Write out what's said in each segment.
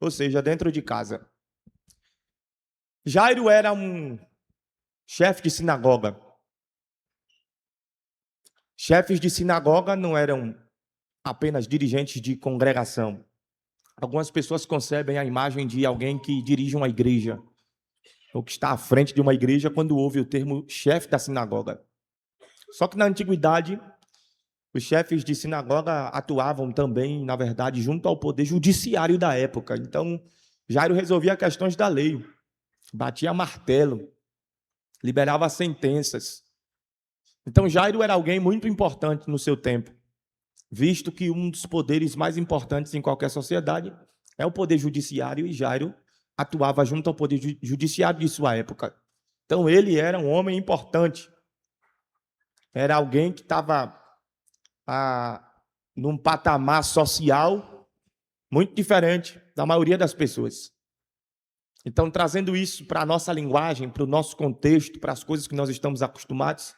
ou seja, dentro de casa. Jairo era um chefe de sinagoga. Chefes de sinagoga não eram apenas dirigentes de congregação. Algumas pessoas concebem a imagem de alguém que dirige uma igreja, ou que está à frente de uma igreja quando ouve o termo chefe da sinagoga. Só que na antiguidade, os chefes de sinagoga atuavam também, na verdade, junto ao poder judiciário da época. Então, Jairo resolvia questões da lei, batia martelo, liberava sentenças. Então, Jairo era alguém muito importante no seu tempo, visto que um dos poderes mais importantes em qualquer sociedade é o poder judiciário, e Jairo atuava junto ao poder judiciário de sua época. Então, ele era um homem importante. Era alguém que estava num patamar social muito diferente da maioria das pessoas. Então, trazendo isso para a nossa linguagem, para o nosso contexto, para as coisas que nós estamos acostumados,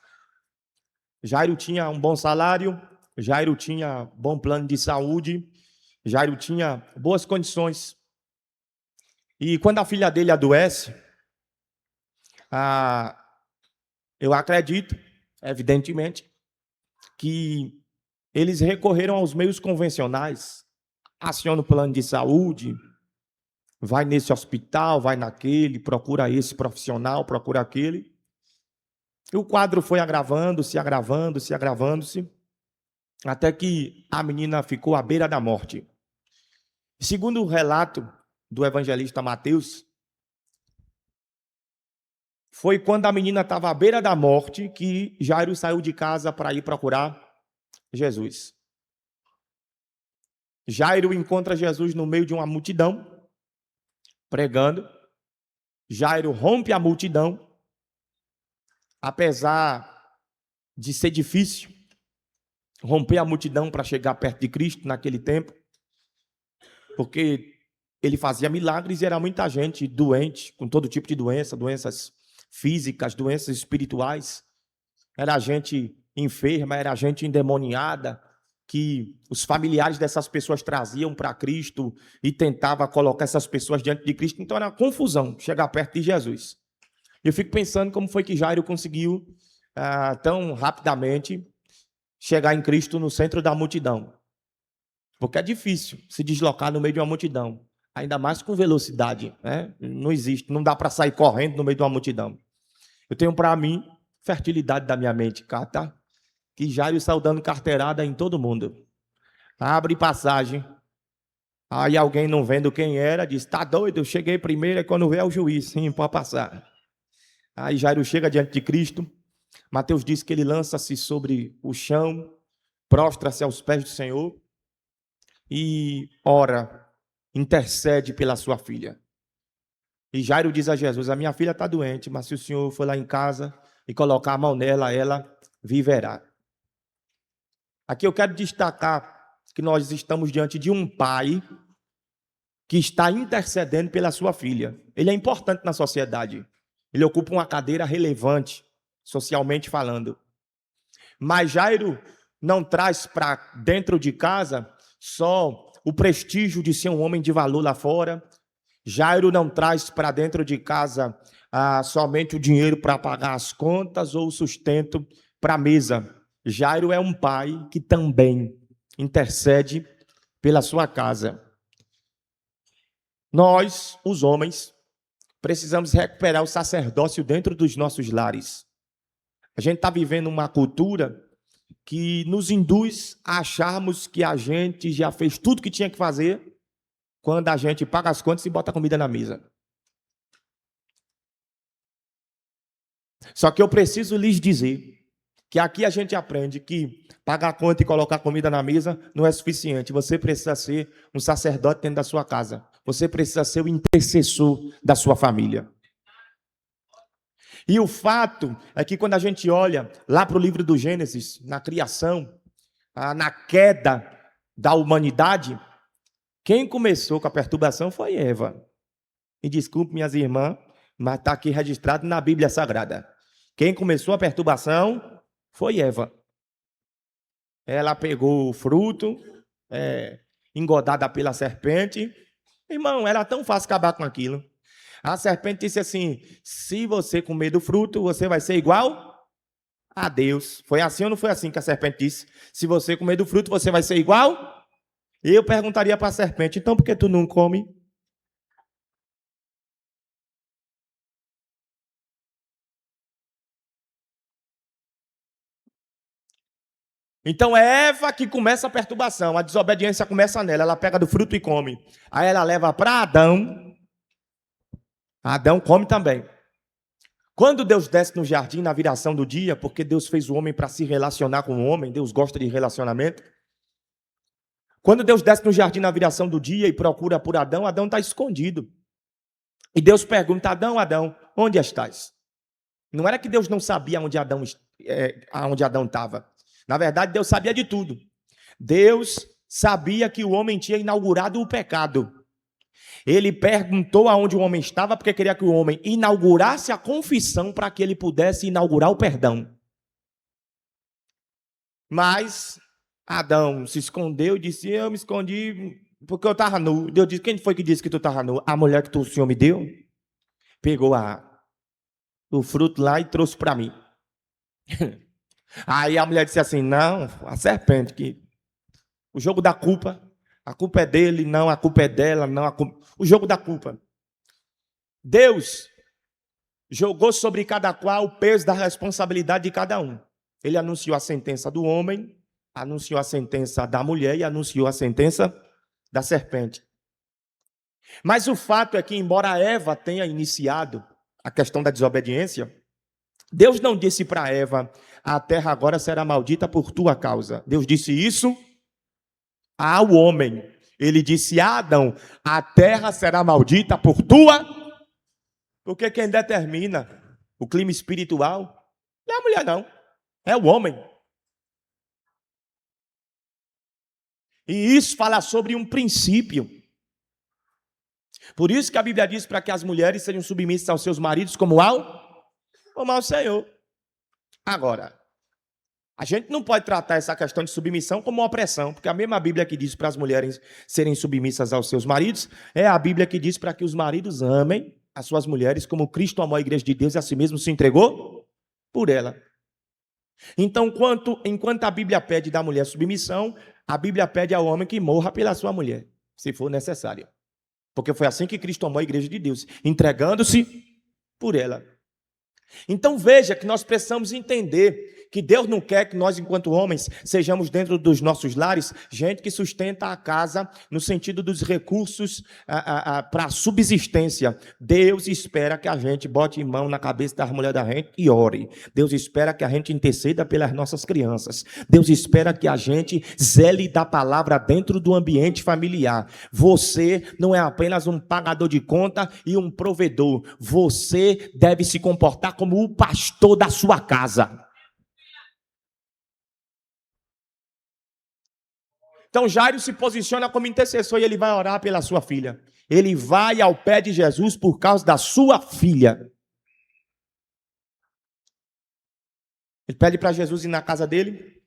Jairo tinha um bom salário, Jairo tinha bom plano de saúde, Jairo tinha boas condições. E quando a filha dele adoece, eu acredito, evidentemente, que eles recorreram aos meios convencionais, aciona o plano de saúde, vai nesse hospital, vai naquele, procura esse profissional, procura aquele. E o quadro foi agravando-se, agravando-se, agravando-se, até que a menina ficou à beira da morte. Segundo o relato do evangelista Mateus, foi quando a menina estava à beira da morte que Jairo saiu de casa para ir procurar Jesus. Jairo encontra Jesus no meio de uma multidão, pregando. Jairo rompe a multidão, apesar de ser difícil romper a multidão para chegar perto de Cristo naquele tempo, porque ele fazia milagres e era muita gente doente, com todo tipo de doença, doenças físicas, doenças espirituais. Era gente enferma, era gente endemoniada, que os familiares dessas pessoas traziam para Cristo e tentava colocar essas pessoas diante de Cristo. Então era uma confusão chegar perto de Jesus. Eu fico pensando como foi que Jairo conseguiu tão rapidamente chegar em Cristo no centro da multidão. Porque é difícil se deslocar no meio de uma multidão, ainda mais com velocidade, né? Não existe, não dá para sair correndo no meio de uma multidão. Eu tenho para mim fertilidade da minha mente, tá? Que Jairo saiu dando carteirada em todo mundo. Abre passagem. Aí alguém não vendo quem era, diz, tá doido, eu cheguei primeiro, e quando vê é o juiz, sim, pode passar. Aí Jairo chega diante de Cristo. Mateus diz que ele lança-se sobre o chão, prostra-se aos pés do Senhor e ora, intercede pela sua filha. E Jairo diz a Jesus, a minha filha está doente, mas se o Senhor for lá em casa e colocar a mão nela, ela viverá. Aqui eu quero destacar que nós estamos diante de um pai que está intercedendo pela sua filha. Ele é importante na sociedade. Ele ocupa uma cadeira relevante, socialmente falando. Mas Jairo não traz para dentro de casa só o prestígio de ser um homem de valor lá fora. Jairo não traz para dentro de casa somente o dinheiro para pagar as contas ou o sustento para a mesa. Jairo é um pai que também intercede pela sua casa. Nós, os homens, precisamos recuperar o sacerdócio dentro dos nossos lares. A gente está vivendo uma cultura que nos induz a acharmos que a gente já fez tudo que tinha que fazer quando a gente paga as contas e bota a comida na mesa. Só que eu preciso lhes dizer que aqui a gente aprende que pagar a conta e colocar comida na mesa não é suficiente. Você precisa ser um sacerdote dentro da sua casa. Você precisa ser o intercessor da sua família. E o fato é que quando a gente olha lá para o livro do Gênesis, na criação, na queda da humanidade, quem começou com a perturbação foi Eva. E desculpe, minhas irmãs, mas está aqui registrado na Bíblia Sagrada. Quem começou a perturbação foi Eva. Ela pegou o fruto, engodada pela serpente, Irmão, era tão fácil acabar com aquilo. A serpente disse assim: se você comer do fruto, você vai ser igual a Deus. Foi assim ou não foi assim que a serpente disse? Se você comer do fruto, você vai ser igual? Eu perguntaria para a serpente: então por que tu não come? Então é Eva que começa a perturbação, a desobediência começa nela, ela pega do fruto e come. Aí ela leva para Adão, Adão come também. Quando Deus desce no jardim na viração do dia, porque Deus fez o homem para se relacionar com o homem, Deus gosta de relacionamento. Quando Deus desce no jardim na viração do dia e procura por Adão, Adão está escondido. E Deus pergunta: Adão, Adão, onde estás? Não era que Deus não sabia onde Adão estava. Na verdade, Deus sabia de tudo. Deus sabia que o homem tinha inaugurado o pecado. Ele perguntou aonde o homem estava, porque queria que o homem inaugurasse a confissão para que ele pudesse inaugurar o perdão. Mas Adão se escondeu e disse: eu me escondi porque eu estava nu. Deus disse: quem foi que disse que tu estava nu? A mulher que o Senhor me deu pegou o fruto lá e trouxe para mim. Aí a mulher disse assim: não, a serpente, que o jogo da culpa, a culpa é dele, não, a culpa é dela, não, o jogo da culpa. Deus jogou sobre cada qual o peso da responsabilidade de cada um. Ele anunciou a sentença do homem, anunciou a sentença da mulher e anunciou a sentença da serpente. Mas o fato é que, embora Eva tenha iniciado a questão da desobediência, Deus não disse para Eva: a terra agora será maldita por tua causa. Deus disse isso ao homem. Ele disse a Adão: a terra será maldita por tua. Porque quem determina o clima espiritual não é a mulher, não. É o homem. E isso fala sobre um princípio. Por isso que a Bíblia diz para que as mulheres sejam submissas aos seus maridos como ao Senhor. Agora, a gente não pode tratar essa questão de submissão como uma opressão, porque a mesma Bíblia que diz para as mulheres serem submissas aos seus maridos é a Bíblia que diz para que os maridos amem as suas mulheres como Cristo amou a igreja de Deus e a si mesmo se entregou por ela. Então, enquanto a Bíblia pede da mulher submissão, a Bíblia pede ao homem que morra pela sua mulher, se for necessário. Porque foi assim que Cristo amou a igreja de Deus, entregando-se por ela. Então veja que nós precisamos entender que Deus não quer que nós, enquanto homens, sejamos dentro dos nossos lares gente que sustenta a casa no sentido dos recursos para a subsistência. Deus espera que a gente bote mão na cabeça das mulheres da gente e ore. Deus espera que a gente interceda pelas nossas crianças. Deus espera que a gente zele da palavra dentro do ambiente familiar. Você não é apenas um pagador de conta e um provedor. Você deve se comportar como o pastor da sua casa. Então Jairo se posiciona como intercessor e ele vai orar pela sua filha. Ele vai ao pé de Jesus por causa da sua filha. Ele pede para Jesus ir na casa dele.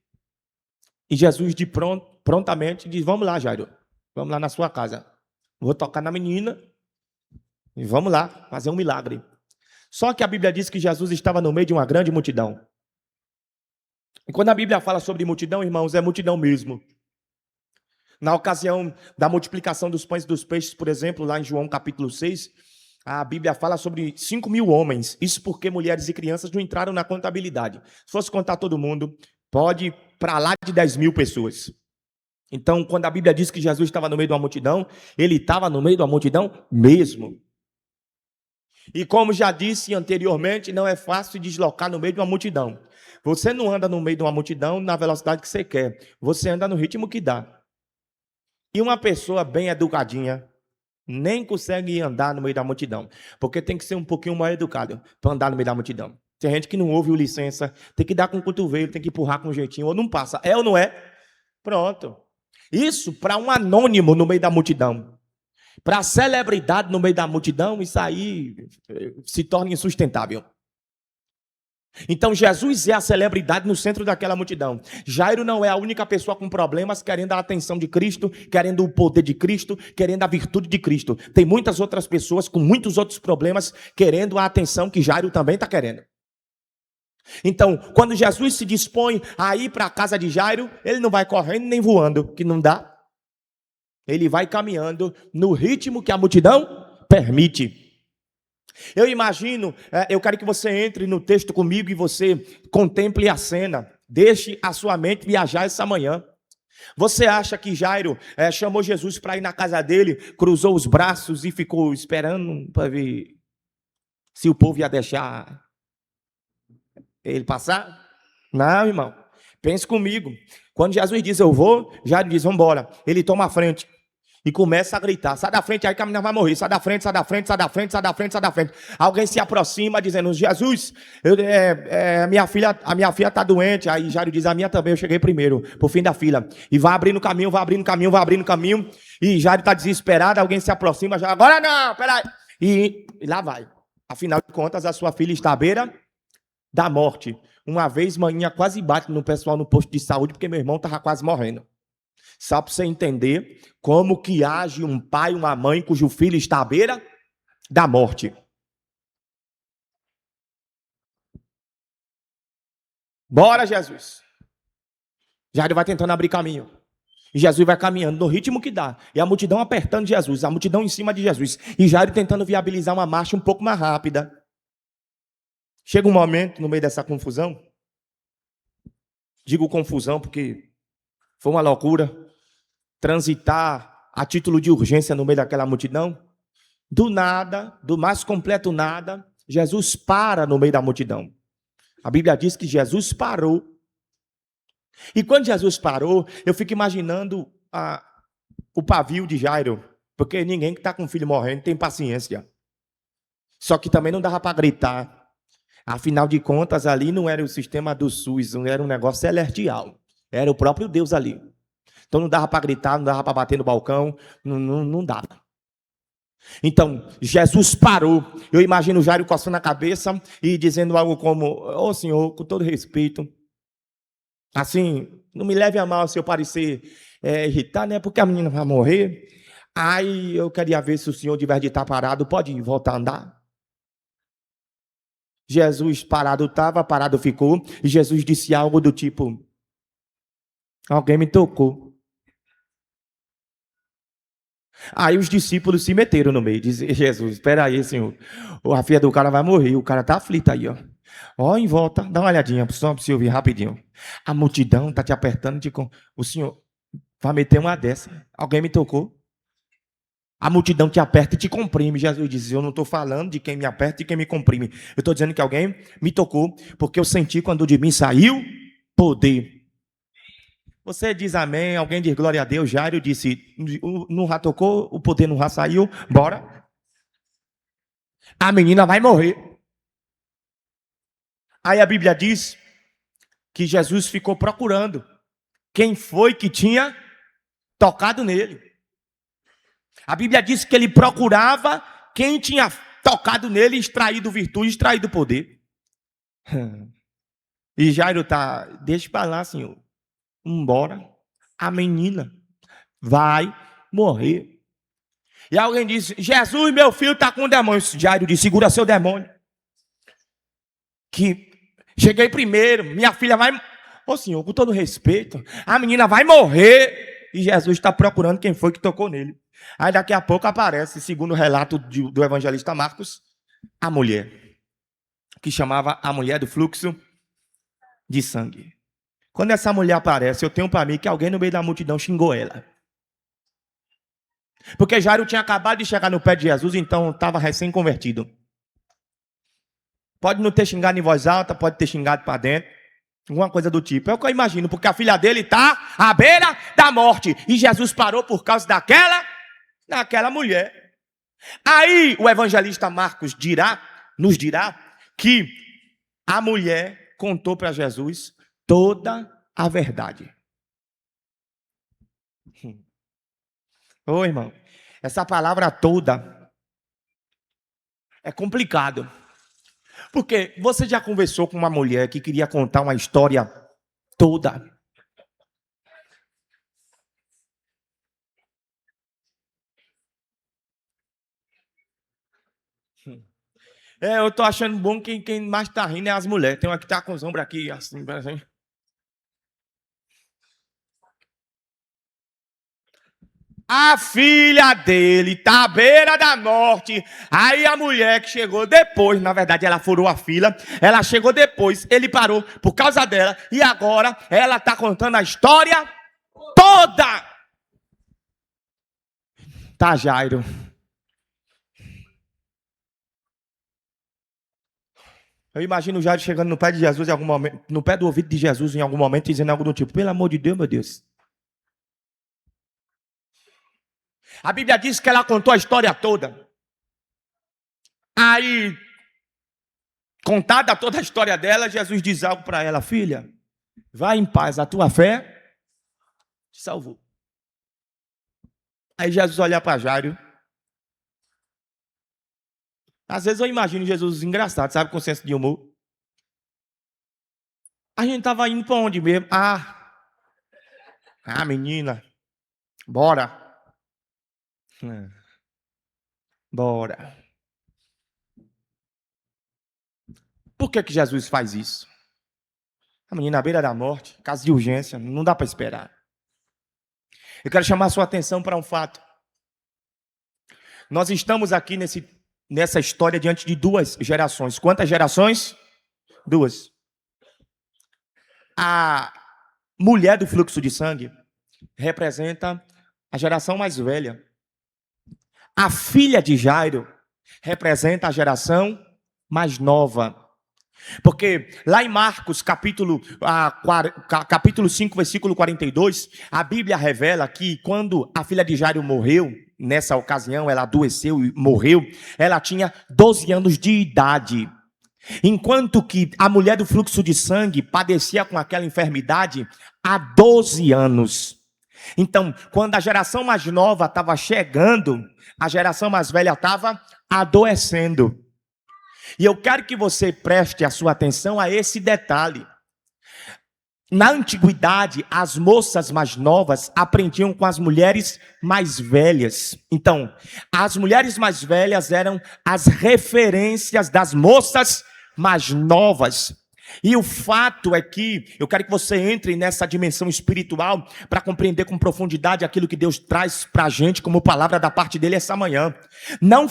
E Jesus prontamente diz: vamos lá, Jairo. Vamos lá na sua casa. Vou tocar na menina. E vamos lá fazer um milagre. Só que a Bíblia diz que Jesus estava no meio de uma grande multidão. E quando a Bíblia fala sobre multidão, irmãos, é multidão mesmo. Na ocasião da multiplicação dos pães e dos peixes, por exemplo, lá em João capítulo 6, a Bíblia fala sobre 5.000 homens. Isso porque mulheres e crianças não entraram na contabilidade. Se fosse contar todo mundo, pode ir para lá de 10.000 pessoas. Então, quando a Bíblia diz que Jesus estava no meio de uma multidão, ele estava no meio de uma multidão mesmo. E como já disse anteriormente, não é fácil se deslocar no meio de uma multidão. Você não anda no meio de uma multidão na velocidade que você quer. Você anda no ritmo que dá. E uma pessoa bem educadinha nem consegue andar no meio da multidão, porque tem que ser um pouquinho mais educado para andar no meio da multidão. Tem gente que não ouve o licença, tem que dar com o cotovelo, tem que empurrar com um jeitinho, ou não passa. É ou não é? Pronto. Isso para um anônimo no meio da multidão. Para a celebridade no meio da multidão, isso aí se torna insustentável. Então Jesus é a celebridade no centro daquela multidão. Jairo não é a única pessoa com problemas querendo a atenção de Cristo, querendo o poder de Cristo, querendo a virtude de Cristo. Tem muitas outras pessoas com muitos outros problemas querendo a atenção que Jairo também está querendo. Então, quando Jesus se dispõe a ir para a casa de Jairo, ele não vai correndo nem voando, que não dá. Ele vai caminhando no ritmo que a multidão permite. Eu imagino, eu quero que você entre no texto comigo e você contemple a cena. Deixe a sua mente viajar essa manhã. Você acha que Jairo chamou Jesus para ir na casa dele, cruzou os braços e ficou esperando para ver se o povo ia deixar ele passar? Não, irmão. Pense comigo. Quando Jesus diz eu vou, Jairo diz vamos embora. Ele toma a frente. E começa a gritar, sai da frente, aí que a menina vai morrer, sai da frente, sai da frente, sai da frente, sai da frente, sai da frente. Alguém se aproxima dizendo, Jesus, a minha filha está doente. Aí Jairo diz, a minha também, eu cheguei primeiro, por fim da fila. E vai abrindo caminho, vai abrindo caminho, vai abrindo caminho. E Jairo está desesperado, alguém se aproxima, já, agora não, peraí. E lá vai. Afinal de contas, a sua filha está à beira da morte. Uma vez, manhã quase bate no pessoal no posto de saúde, porque meu irmão estava quase morrendo. Só para você entender como que age um pai, uma mãe cujo filho está à beira da morte. Bora, Jesus. Jairo vai tentando abrir caminho. E Jesus vai caminhando no ritmo que dá. E a multidão apertando Jesus, a multidão em cima de Jesus. E Jairo tentando viabilizar uma marcha um pouco mais rápida. Chega um momento, no meio dessa confusão, digo confusão porque foi uma loucura, transitar a título de urgência no meio daquela multidão. Do nada, do mais completo nada, Jesus para no meio da multidão. A Bíblia diz que Jesus parou. E quando Jesus parou, eu fico imaginando o pavio de Jairo, porque ninguém que está com o filho morrendo tem paciência. Só que também não dava para gritar. Afinal de contas, ali não era o sistema do SUS, não era um negócio celestial. Era o próprio Deus ali. Então não dava para gritar, não dava para bater no balcão, não dava. Então, Jesus parou. Eu imagino Jairo coçando a cabeça e dizendo algo como, ô Senhor, com todo respeito, assim, não me leve a mal se eu parecer irritado, né? Porque a menina vai morrer. Aí eu queria ver se o Senhor, de vez de estar parado, pode voltar a andar. Jesus parado estava, parado ficou. E Jesus disse algo do tipo, alguém me tocou. Aí os discípulos se meteram no meio, diz Jesus, espera aí, Senhor, a filha do cara vai morrer, o cara tá aflito aí, ó. Ó, em volta, dá uma olhadinha, só para você ouvir rapidinho. A multidão tá te apertando, o Senhor vai meter uma dessa, alguém me tocou. A multidão te aperta e te comprime. Jesus diz, eu não estou falando de quem me aperta e quem me comprime. Eu estou dizendo que alguém me tocou, porque eu senti quando de mim saiu poder. Você diz amém, alguém diz glória a Deus. Jairo disse, não já tocou, o poder não já saiu, bora. A menina vai morrer. Aí a Bíblia diz que Jesus ficou procurando quem foi que tinha tocado nele. A Bíblia diz que ele procurava quem tinha tocado nele, extraído virtude, extraído poder. E Jairo tá, deixa para lá, Senhor. Embora, a menina vai morrer. E alguém disse, Jesus, meu filho está com um demônio. Jairo disse, segura seu demônio. Que cheguei primeiro, minha filha vai... Ô Senhor, com todo respeito, a menina vai morrer. E Jesus está procurando quem foi que tocou nele. Aí daqui a pouco aparece, segundo o relato do evangelista Marcos, a mulher. Que chamava a mulher do fluxo de sangue. Quando essa mulher aparece, eu tenho para mim que alguém no meio da multidão xingou ela. Porque Jairo tinha acabado de chegar no pé de Jesus, então estava recém-convertido. Pode não ter xingado em voz alta, pode ter xingado para dentro. Alguma coisa do tipo. É o que eu imagino, porque a filha dele está à beira da morte. E Jesus parou por causa daquela mulher. Aí o evangelista Marcos nos dirá que a mulher contou para Jesus toda a verdade. Ô, irmão, essa palavra toda é complicado. Porque você já conversou com uma mulher que queria contar uma história toda? Eu tô achando bom que quem mais tá rindo é as mulheres. Tem uma que tá com os ombros aqui, assim. A filha dele tá à beira da morte. Aí a mulher que chegou depois, na verdade ela furou a fila, ela chegou depois, ele parou por causa dela, e agora ela tá contando a história toda. Tá, Jairo. Eu imagino o Jairo chegando no pé de Jesus em algum momento, no pé do ouvido de Jesus em algum momento, dizendo algo do tipo: pelo amor de Deus, meu Deus. A Bíblia diz que ela contou a história toda. Aí, contada toda a história dela, Jesus diz algo para ela: filha, vai em paz, a tua fé te salvou. Aí Jesus olha para Jairo. Às vezes eu imagino Jesus engraçado, sabe, com senso de humor. A gente tava indo para onde mesmo? Menina, bora. Bora. Por que Jesus faz isso? A menina à beira da morte, caso de urgência, não dá para esperar. Eu quero chamar a sua atenção para um fato. Nós estamos aqui nessa história diante de duas gerações. Quantas gerações? Duas. A mulher do fluxo de sangue representa a geração mais velha. A filha de Jairo representa a geração mais nova. Porque lá em Marcos, capítulo 5, versículo 42, a Bíblia revela que quando a filha de Jairo morreu, nessa ocasião ela adoeceu e morreu, ela tinha 12 anos de idade. Enquanto que a mulher do fluxo de sangue padecia com aquela enfermidade há 12 anos. Então, quando a geração mais nova estava chegando, a geração mais velha estava adoecendo. E eu quero que você preste a sua atenção a esse detalhe. Na antiguidade, as moças mais novas aprendiam com as mulheres mais velhas. Então, as mulheres mais velhas eram as referências das moças mais novas. E o fato é que eu quero que você entre nessa dimensão espiritual para compreender com profundidade aquilo que Deus traz para a gente como palavra da parte dele essa manhã. Não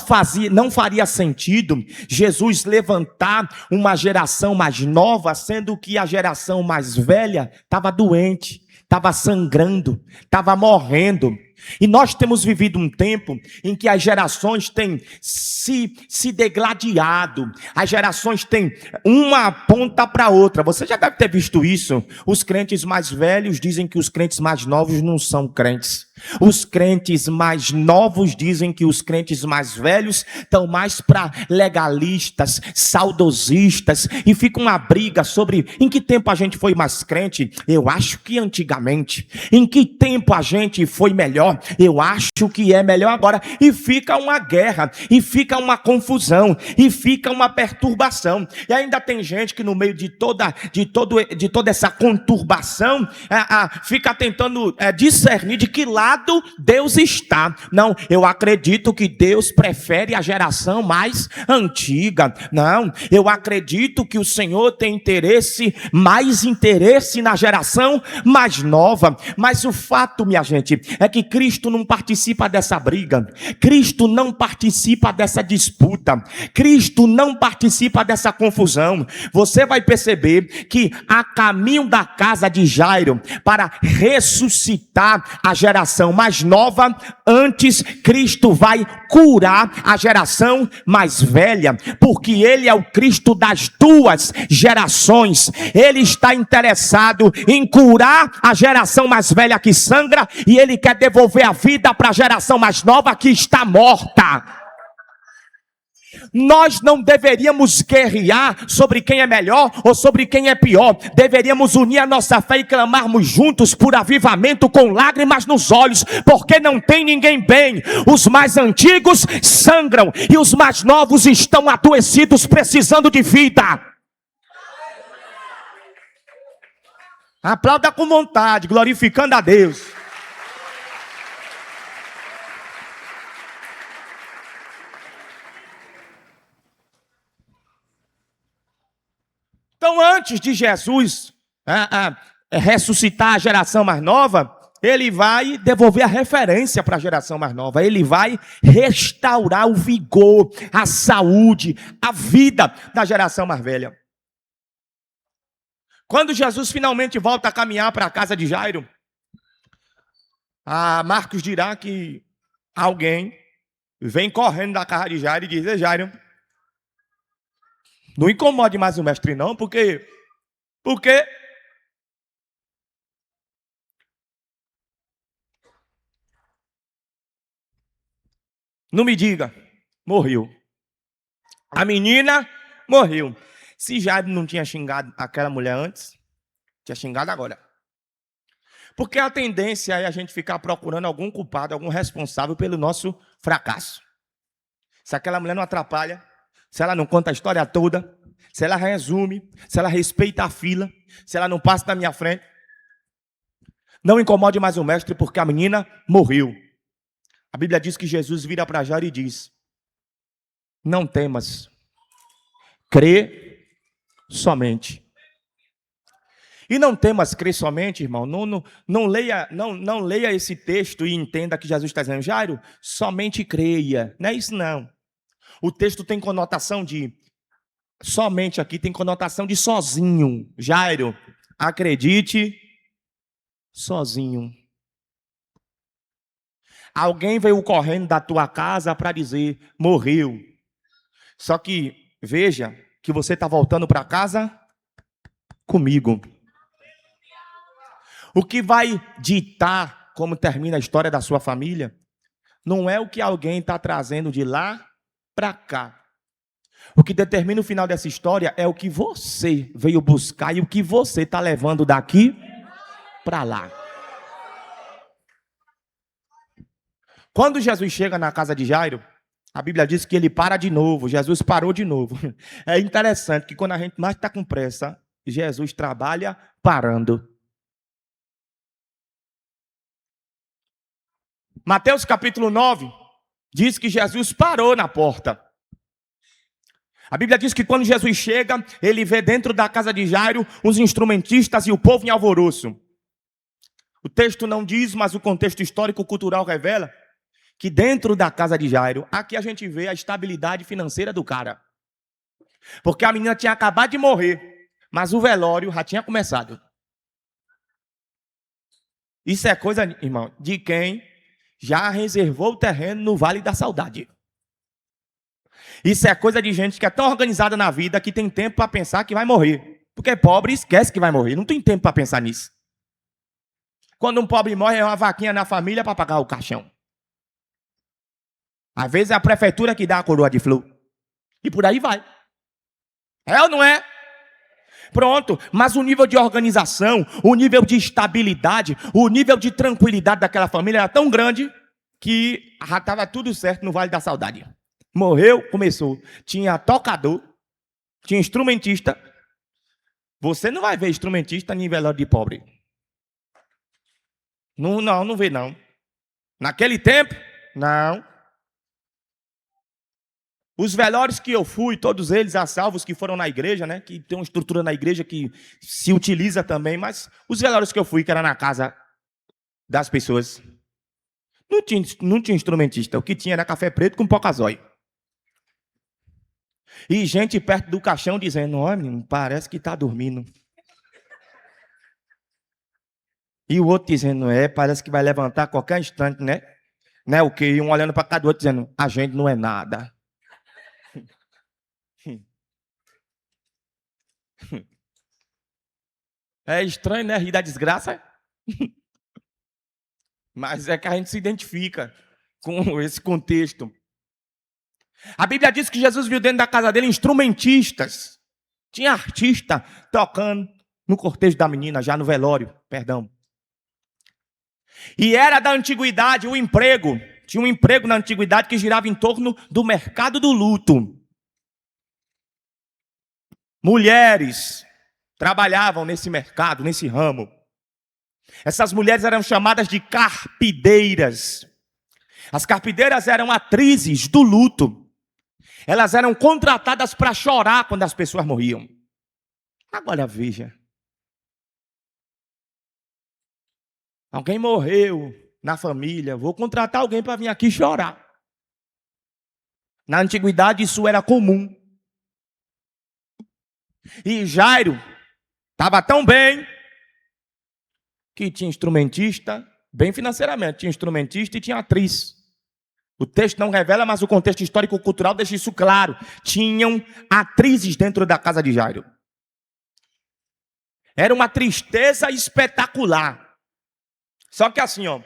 faria sentido Jesus levantar uma geração mais nova, sendo que a geração mais velha estava doente, estava sangrando, estava morrendo. E nós temos vivido um tempo em que as gerações têm se degladiado, as gerações têm uma ponta para outra. Você já deve ter visto isso. Os crentes mais velhos dizem que os crentes mais novos não são crentes. Os crentes mais novos dizem que os crentes mais velhos estão mais para legalistas, saudosistas, e fica uma briga sobre em que tempo a gente foi mais crente. Eu acho que antigamente. Em que tempo a gente foi melhor? Eu acho que é melhor agora. E fica uma guerra, e fica uma confusão, e fica uma perturbação. E ainda tem gente que no meio de toda essa conturbação fica tentando discernir de que lado Deus está. Não, eu acredito que Deus prefere a geração mais antiga. Não, eu acredito que o Senhor tem mais interesse na geração mais nova. Mas o fato, minha gente, é que Cristo não participa dessa briga. Cristo não participa dessa disputa. Cristo não participa dessa confusão. Você vai perceber que a caminho da casa de Jairo para ressuscitar a geração mais nova, antes Cristo vai curar a geração mais velha, porque Ele é o Cristo das duas gerações. Ele está interessado em curar a geração mais velha que sangra, e Ele quer devolver a vida para a geração mais nova que está morta. nós não deveríamos guerrear sobre quem é melhor ou sobre quem é pior. Deveríamos unir a nossa fé e clamarmos juntos por avivamento com lágrimas nos olhos, porque não tem ninguém bem. Os mais antigos sangram e os mais novos estão adoecidos, precisando de vida. Aplauda com vontade, glorificando a Deus. Então, antes de Jesus ressuscitar a geração mais nova, ele vai devolver a referência para a geração mais nova. Ele vai restaurar o vigor, a saúde, a vida da geração mais velha. Quando Jesus finalmente volta a caminhar para a casa de Jairo, Marcos dirá que alguém vem correndo da casa de Jairo e diz: Ei, Jairo, não incomode mais o mestre não, porque não me diga, morreu. A menina morreu. Se Jairo não tinha xingado aquela mulher antes, tinha xingado agora. Porque a tendência é a gente ficar procurando algum culpado, algum responsável pelo nosso fracasso. Se aquela mulher não atrapalha, se ela não conta a história toda, se ela resume, se ela respeita a fila, se ela não passa na minha frente, não incomode mais o mestre, porque a menina morreu. A Bíblia diz que Jesus vira para Jairo e diz: não temas, crê somente. E não temas, crê somente, irmão. Não leia esse texto e entenda que Jesus está dizendo: Jairo, somente creia. Não é isso não. O texto tem conotação de somente, aqui tem conotação de sozinho. Jairo, acredite sozinho. Alguém veio correndo da tua casa para dizer: morreu. Só que veja que você está voltando para casa comigo. O que vai ditar como termina a história da sua família não é o que alguém está trazendo de lá para cá. O que determina o final dessa história é o que você veio buscar e o que você está levando daqui para lá. Quando Jesus chega na casa de Jairo, a Bíblia diz que ele para de novo. Jesus parou de novo. É interessante que quando a gente mais está com pressa, Jesus trabalha parando. Mateus capítulo 9 diz que Jesus parou na porta. A Bíblia diz que quando Jesus chega, ele vê dentro da casa de Jairo os instrumentistas e o povo em alvoroço. O texto não diz, mas o contexto histórico-cultural revela que dentro da casa de Jairo, aqui a gente vê a estabilidade financeira do cara. Porque a menina tinha acabado de morrer, mas o velório já tinha começado. Isso é coisa, irmão, de quem já reservou o terreno no Vale da Saudade. Isso é coisa de gente que é tão organizada na vida que tem tempo para pensar que vai morrer. Porque pobre esquece que vai morrer, não tem tempo para pensar nisso. Quando um pobre morre, é uma vaquinha na família para pagar o caixão. Às vezes é a prefeitura que dá a coroa de flor. E por aí vai. É ou não é? Pronto, mas o nível de organização, o nível de estabilidade, o nível de tranquilidade daquela família era tão grande que já estava tudo certo no Vale da Saudade. Morreu, começou. Tinha tocador, tinha instrumentista. Você não vai ver instrumentista em velório de pobre. Não vê não. Naquele tempo, não. Os velórios que eu fui, todos eles a salvos que foram na igreja, né? Que tem uma estrutura na igreja que se utiliza também, mas os velórios que eu fui, que era na casa das pessoas, não tinha instrumentista. O que tinha era café preto com pocazói. E gente perto do caixão dizendo: olha, menino, parece que está dormindo. E o outro dizendo: parece que vai levantar a qualquer instante, né? Né? O que? Um olhando para cada outro dizendo: a gente não é nada. É estranho, né? Rir da desgraça. Mas é que a gente se identifica com esse contexto. A Bíblia diz que Jesus viu dentro da casa dele instrumentistas. Tinha artista tocando no cortejo da menina, já no velório, perdão. E era da antiguidade o emprego. Tinha um emprego na antiguidade que girava em torno do mercado do luto. Mulheres trabalhavam nesse mercado, nesse ramo. Essas mulheres eram chamadas de carpideiras. As carpideiras eram atrizes do luto. Elas eram contratadas para chorar quando as pessoas morriam. Agora veja. Alguém morreu na família, vou contratar alguém para vir aqui chorar. Na antiguidade isso era comum. E Jairo estava tão bem que tinha instrumentista, bem financeiramente, tinha instrumentista e tinha atriz. O texto não revela, mas o contexto histórico-cultural deixa isso claro. Tinham atrizes dentro da casa de Jairo. Era uma tristeza espetacular. Só que assim, ó,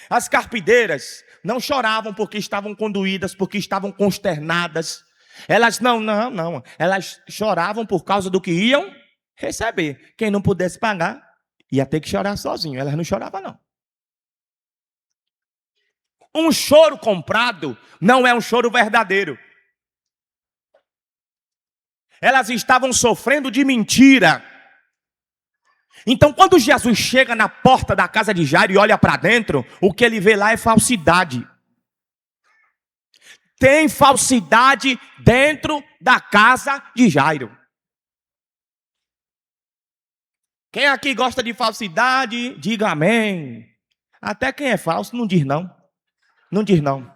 as carpideiras não choravam porque estavam condoídas, porque estavam consternadas. Elas não. Elas choravam por causa do que iam receber. Quem não pudesse pagar, ia ter que chorar sozinho. Elas não choravam, não. Um choro comprado não é um choro verdadeiro. Elas estavam sofrendo de mentira. Então, quando Jesus chega na porta da casa de Jairo e olha para dentro, o que ele vê lá é falsidade. Tem falsidade dentro da casa de Jairo. Quem aqui gosta de falsidade, diga amém. Até quem é falso não diz não. Não diz não.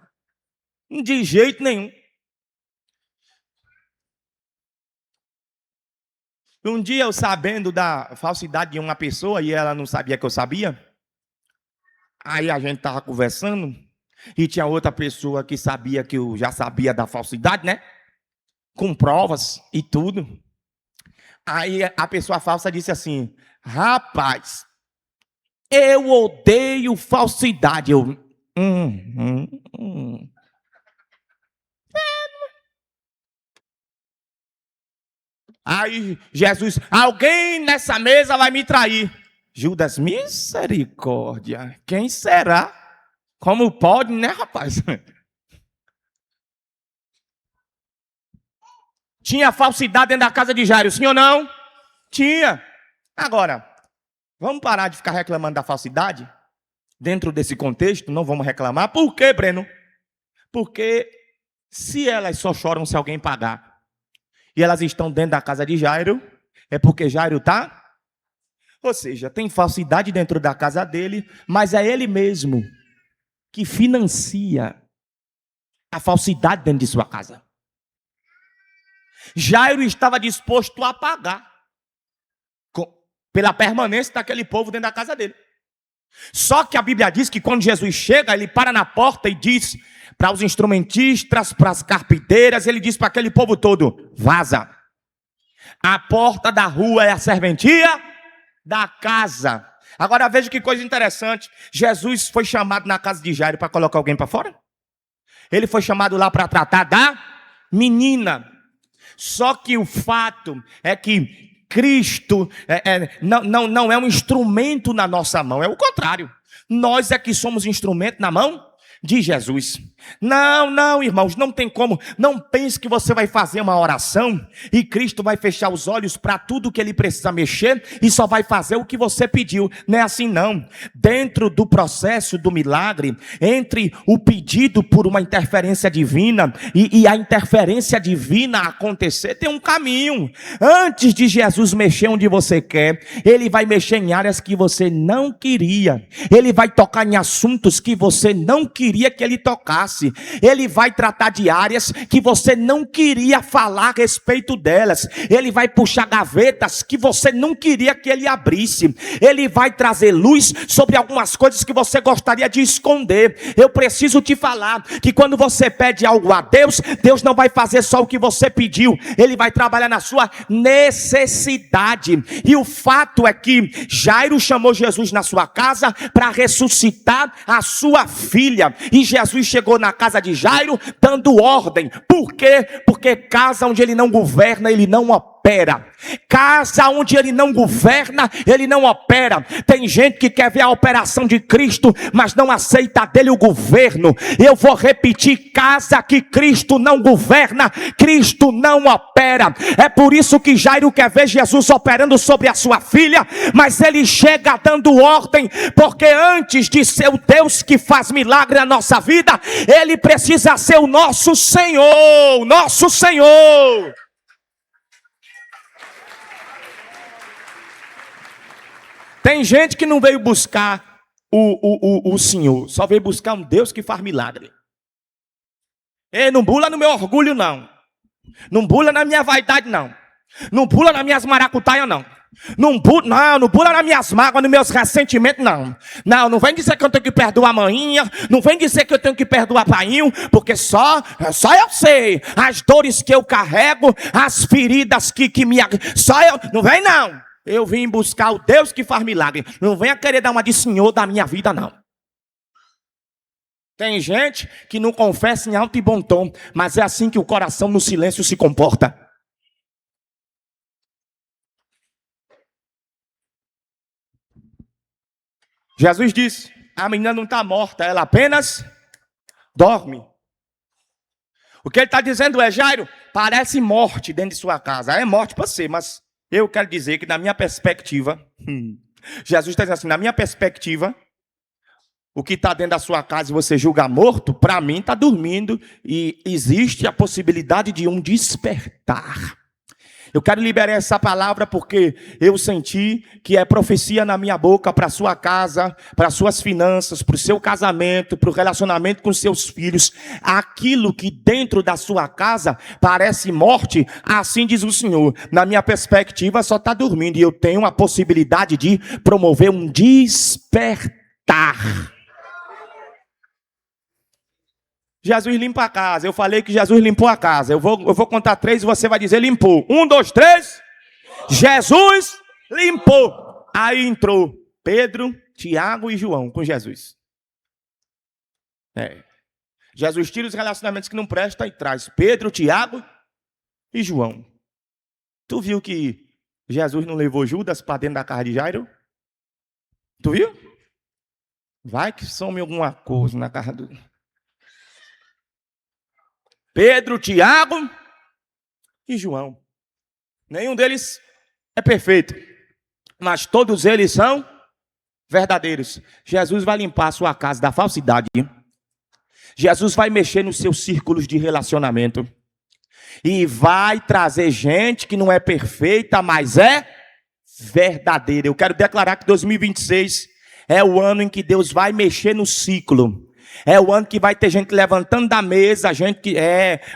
De jeito nenhum. Um dia eu sabendo da falsidade de uma pessoa e ela não sabia que eu sabia. Aí a gente estava conversando e tinha outra pessoa que sabia que eu já sabia da falsidade, né? Com provas e tudo. Aí a pessoa falsa disse assim: rapaz, eu odeio falsidade. Aí Jesus, alguém nessa mesa vai me trair. Judas, misericórdia, quem será? Como pode, né, rapaz? Tinha falsidade dentro da casa de Jairo, sim ou não? Tinha. Agora, vamos parar de ficar reclamando da falsidade? Dentro desse contexto, não vamos reclamar. Por quê, Breno? Porque se elas só choram se alguém pagar, e elas estão dentro da casa de Jairo, é porque Jairo está... Ou seja, tem falsidade dentro da casa dele, mas é ele mesmo que financia a falsidade dentro de sua casa. Jairo estava disposto a pagar pela permanência daquele povo dentro da casa dele. Só que a Bíblia diz que quando Jesus chega, ele para na porta e diz para os instrumentistas, para as carpideiras, ele diz para aquele povo todo: vaza. A porta da rua é a serventia da casa. Agora veja que coisa interessante. Jesus foi chamado na casa de Jairo para colocar alguém para fora? Ele foi chamado lá para tratar da menina. Só que o fato é que Cristo não é um instrumento na nossa mão, é o contrário. Nós é que somos instrumento na mão de Jesus. Não, irmãos, não tem como. Não pense que você vai fazer uma oração e Cristo vai fechar os olhos para tudo que ele precisa mexer e só vai fazer o que você pediu. Não é assim não. Dentro do processo do milagre, entre o pedido por uma interferência divina e a interferência divina acontecer, tem um caminho. Antes de Jesus mexer onde você quer, ele vai mexer em áreas que você não queria. Ele vai tocar em assuntos que você não queria que ele tocasse. Ele vai tratar de áreas que você não queria falar a respeito delas. Ele vai puxar gavetas que você não queria que ele abrisse. Ele vai trazer luz sobre algumas coisas que você gostaria de esconder. Eu preciso te falar que quando você pede algo a Deus, Deus não vai fazer só o que você pediu. Ele vai trabalhar na sua necessidade. E o fato é que Jairo chamou Jesus na sua casa para ressuscitar a sua filha. E Jesus chegou na casa de Jairo dando ordem. Por quê? Porque casa onde ele não governa, ele não opera. Casa onde ele não governa, ele não opera. Tem gente que quer ver a operação de Cristo, mas não aceita dele o governo. Eu vou repetir: casa que Cristo não governa, Cristo não opera. É por isso que Jairo quer ver Jesus operando sobre a sua filha, mas ele chega dando ordem, porque antes de ser o Deus que faz milagre na nossa vida, ele precisa ser o nosso Senhor, nosso Senhor. Tem gente que não veio buscar o Senhor, só veio buscar um Deus que faz milagre. Ei, não bula no meu orgulho, não. Não bula na minha vaidade, não. Não bula nas minhas maracutaias, não. Não bula nas minhas mágoas, nos meus ressentimentos, não. Não vem dizer que eu tenho que perdoar a maninha, não vem dizer que eu tenho que perdoar painho, porque só eu sei as dores que eu carrego, as feridas que me... Só eu... Não vem, não. Eu vim buscar o Deus que faz milagre. Não venha querer dar uma de Senhor da minha vida, não. Tem gente que não confessa em alto e bom tom, mas é assim que o coração no silêncio se comporta. Jesus disse: a menina não está morta, ela apenas dorme. O que ele está dizendo é: Jairo, parece morte dentro de sua casa. É morte para você, mas eu quero dizer que na minha perspectiva, Jesus está dizendo assim: na minha perspectiva, o que está dentro da sua casa e você julga morto, para mim está dormindo, e existe a possibilidade de um despertar. Eu quero liberar essa palavra porque eu senti que é profecia na minha boca para a sua casa, para as suas finanças, para o seu casamento, para o relacionamento com seus filhos. Aquilo que dentro da sua casa parece morte, assim diz o Senhor, na minha perspectiva só está dormindo, e eu tenho a possibilidade de promover um despertar. Jesus limpa a casa. Eu falei que Jesus limpou a casa. Eu vou contar 3 e você vai dizer: limpou. 1, 2, 3. Jesus limpou. Aí entrou Pedro, Tiago e João com Jesus. Jesus tira os relacionamentos que não prestam e traz Pedro, Tiago e João. Tu viu que Jesus não levou Judas para dentro da casa de Jairo? Tu viu? Vai que some alguma coisa na casa do... Pedro, Tiago e João. Nenhum deles é perfeito, mas todos eles são verdadeiros. Jesus vai limpar a sua casa da falsidade. Jesus vai mexer nos seus círculos de relacionamento. E vai trazer gente que não é perfeita, mas é verdadeira. Eu quero declarar que 2026 é o ano em que Deus vai mexer no ciclo. É o ano que vai ter gente levantando da mesa, gente que...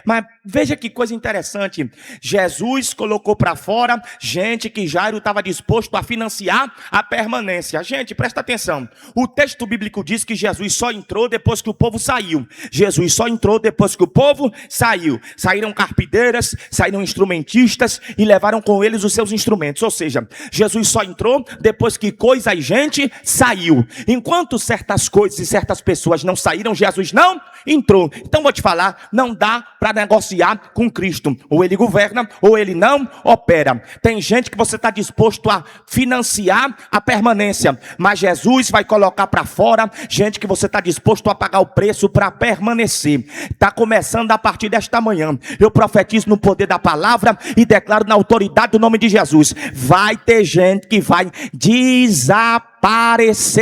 Mas veja que coisa interessante. Jesus colocou para fora gente que Jairo estava disposto a financiar a permanência. Gente, presta atenção. O texto bíblico diz que Jesus só entrou depois que o povo saiu. Jesus só entrou depois que o povo saiu. Saíram carpideiras, saíram instrumentistas e levaram com eles os seus instrumentos. Ou seja, Jesus só entrou depois que coisa e gente saiu. Enquanto certas coisas e certas pessoas não saíram, Jesus não entrou. Então vou te falar, não dá para negociar com Cristo. Ou ele governa, ou ele não opera. Tem gente que você está disposto a financiar a permanência, mas Jesus vai colocar para fora gente que você está disposto a pagar o preço para permanecer. Está começando a partir desta manhã. Eu profetizo no poder da palavra e declaro na autoridade do nome de Jesus. Vai ter gente que vai desaparecer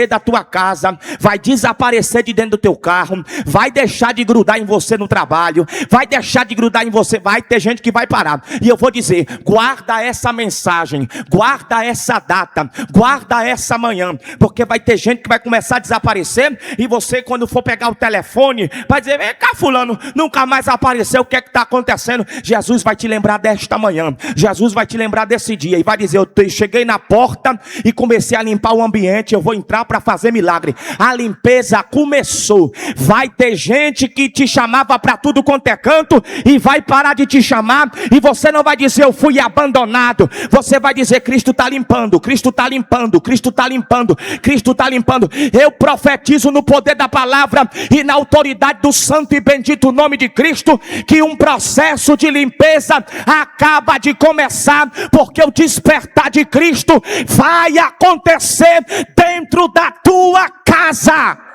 da tua casa, vai desaparecer de dentro do teu carro, vai deixar de grudar em você no trabalho, vai deixar de grudar em você, vai ter gente que vai parar. E eu vou dizer, guarda essa mensagem, guarda essa data, guarda essa manhã, porque vai ter gente que vai começar a desaparecer, e você, quando for pegar o telefone, vai dizer: vem cá, fulano, nunca mais apareceu, o que é que está acontecendo? Jesus vai te lembrar desta manhã, Jesus vai te lembrar desse dia, e vai dizer: eu cheguei na porta e comecei a limpar o ambiente, eu vou entrar para fazer milagre. A limpeza começou. Vai ter gente gente que te chamava para tudo quanto é canto e vai parar de te chamar, e você não vai dizer eu fui abandonado, você vai dizer Cristo está limpando, Cristo está limpando, Cristo está limpando, Cristo está limpando. Eu profetizo no poder da palavra e na autoridade do santo e bendito nome de Cristo, que um processo de limpeza acaba de começar, porque o despertar de Cristo vai acontecer dentro da tua casa.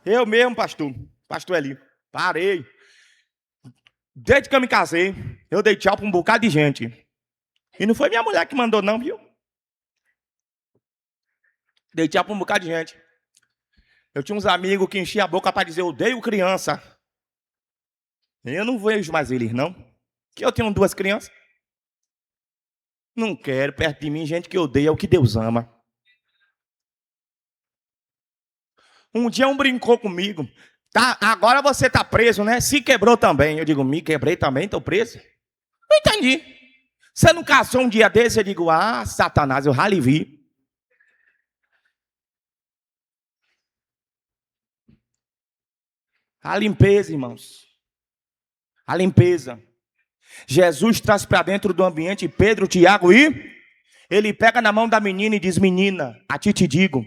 Eu mesmo, pastor Eli, parei. Desde que eu me casei, eu dei tchau para um bocado de gente. E não foi minha mulher que mandou não, viu? Dei tchau para um bocado de gente. Eu tinha uns amigos que enchiam a boca para dizer, eu odeio criança. Eu não vejo mais eles, não. Que eu tenho 2 crianças. Não quero perto de mim gente que odeia o que Deus ama. Um dia um brincou comigo. Tá, agora você está preso, né? Se quebrou também. Eu digo, me quebrei também, estou preso. Não entendi. Você não casou um dia desse? Eu digo, ah, Satanás, eu rali vi. A limpeza, irmãos. A limpeza. Jesus traz para dentro do ambiente Pedro, Tiago e ele pega na mão da menina e diz, menina, a ti te digo,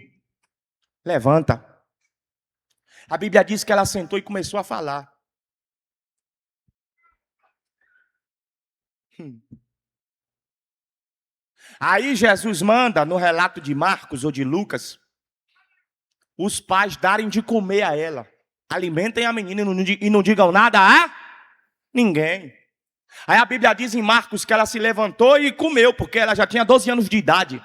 levanta. A Bíblia diz que ela sentou e começou a falar. Aí Jesus manda, no relato de Marcos ou de Lucas, os pais darem de comer a ela. Alimentem a menina e não digam nada a ninguém. Aí a Bíblia diz em Marcos que ela se levantou e comeu, porque ela já tinha 12 anos de idade.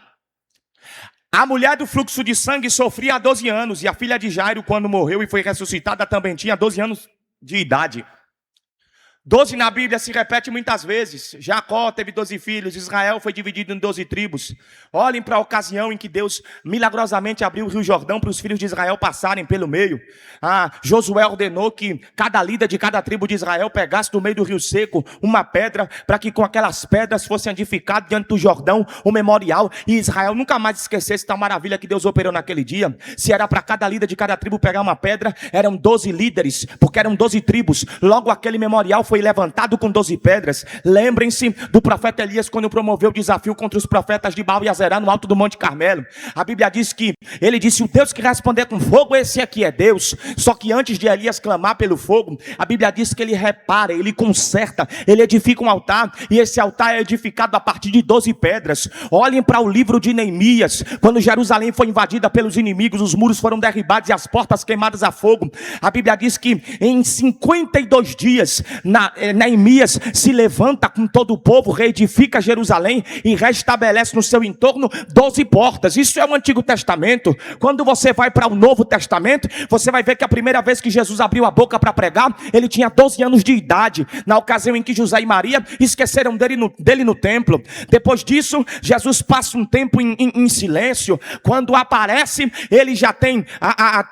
A mulher do fluxo de sangue sofria há 12 anos, e a filha de Jairo, quando morreu e foi ressuscitada, também tinha 12 anos de idade. 12 na Bíblia se repete muitas vezes. Jacó teve 12 filhos, Israel foi dividido em 12 tribos. Olhem para a ocasião em que Deus milagrosamente abriu o Rio Jordão para os filhos de Israel passarem pelo meio. Josué ordenou que cada líder de cada tribo de Israel pegasse do meio do rio seco uma pedra, para que com aquelas pedras fosse edificado diante do Jordão o memorial, e Israel nunca mais esquecesse da maravilha que Deus operou naquele dia. Se era para cada líder de cada tribo pegar uma pedra, eram 12 líderes, porque eram 12 tribos. Logo aquele memorial foi levantado com 12 pedras. Lembrem-se do profeta Elias, quando promoveu o desafio contra os profetas de Baal e Azerá no alto do Monte Carmelo. A Bíblia diz que ele disse, o Deus que responder com fogo, esse aqui é Deus. Só que antes de Elias clamar pelo fogo, a Bíblia diz que ele repara, ele conserta, ele edifica um altar, e esse altar é edificado a partir de 12 pedras. Olhem para o livro de Neemias, quando Jerusalém foi invadida pelos inimigos, os muros foram derribados e as portas queimadas a fogo. A Bíblia diz que em 52 dias, Neemias se levanta com todo o povo, reedifica Jerusalém e restabelece no seu entorno 12 portas. Isso é o Antigo Testamento. Quando você vai para o Novo Testamento, você vai ver que a primeira vez que Jesus abriu a boca para pregar, ele tinha 12 anos de idade, na ocasião em que José e Maria esqueceram dele no templo. Depois disso, Jesus passa um tempo em silêncio. Quando aparece, ele já tem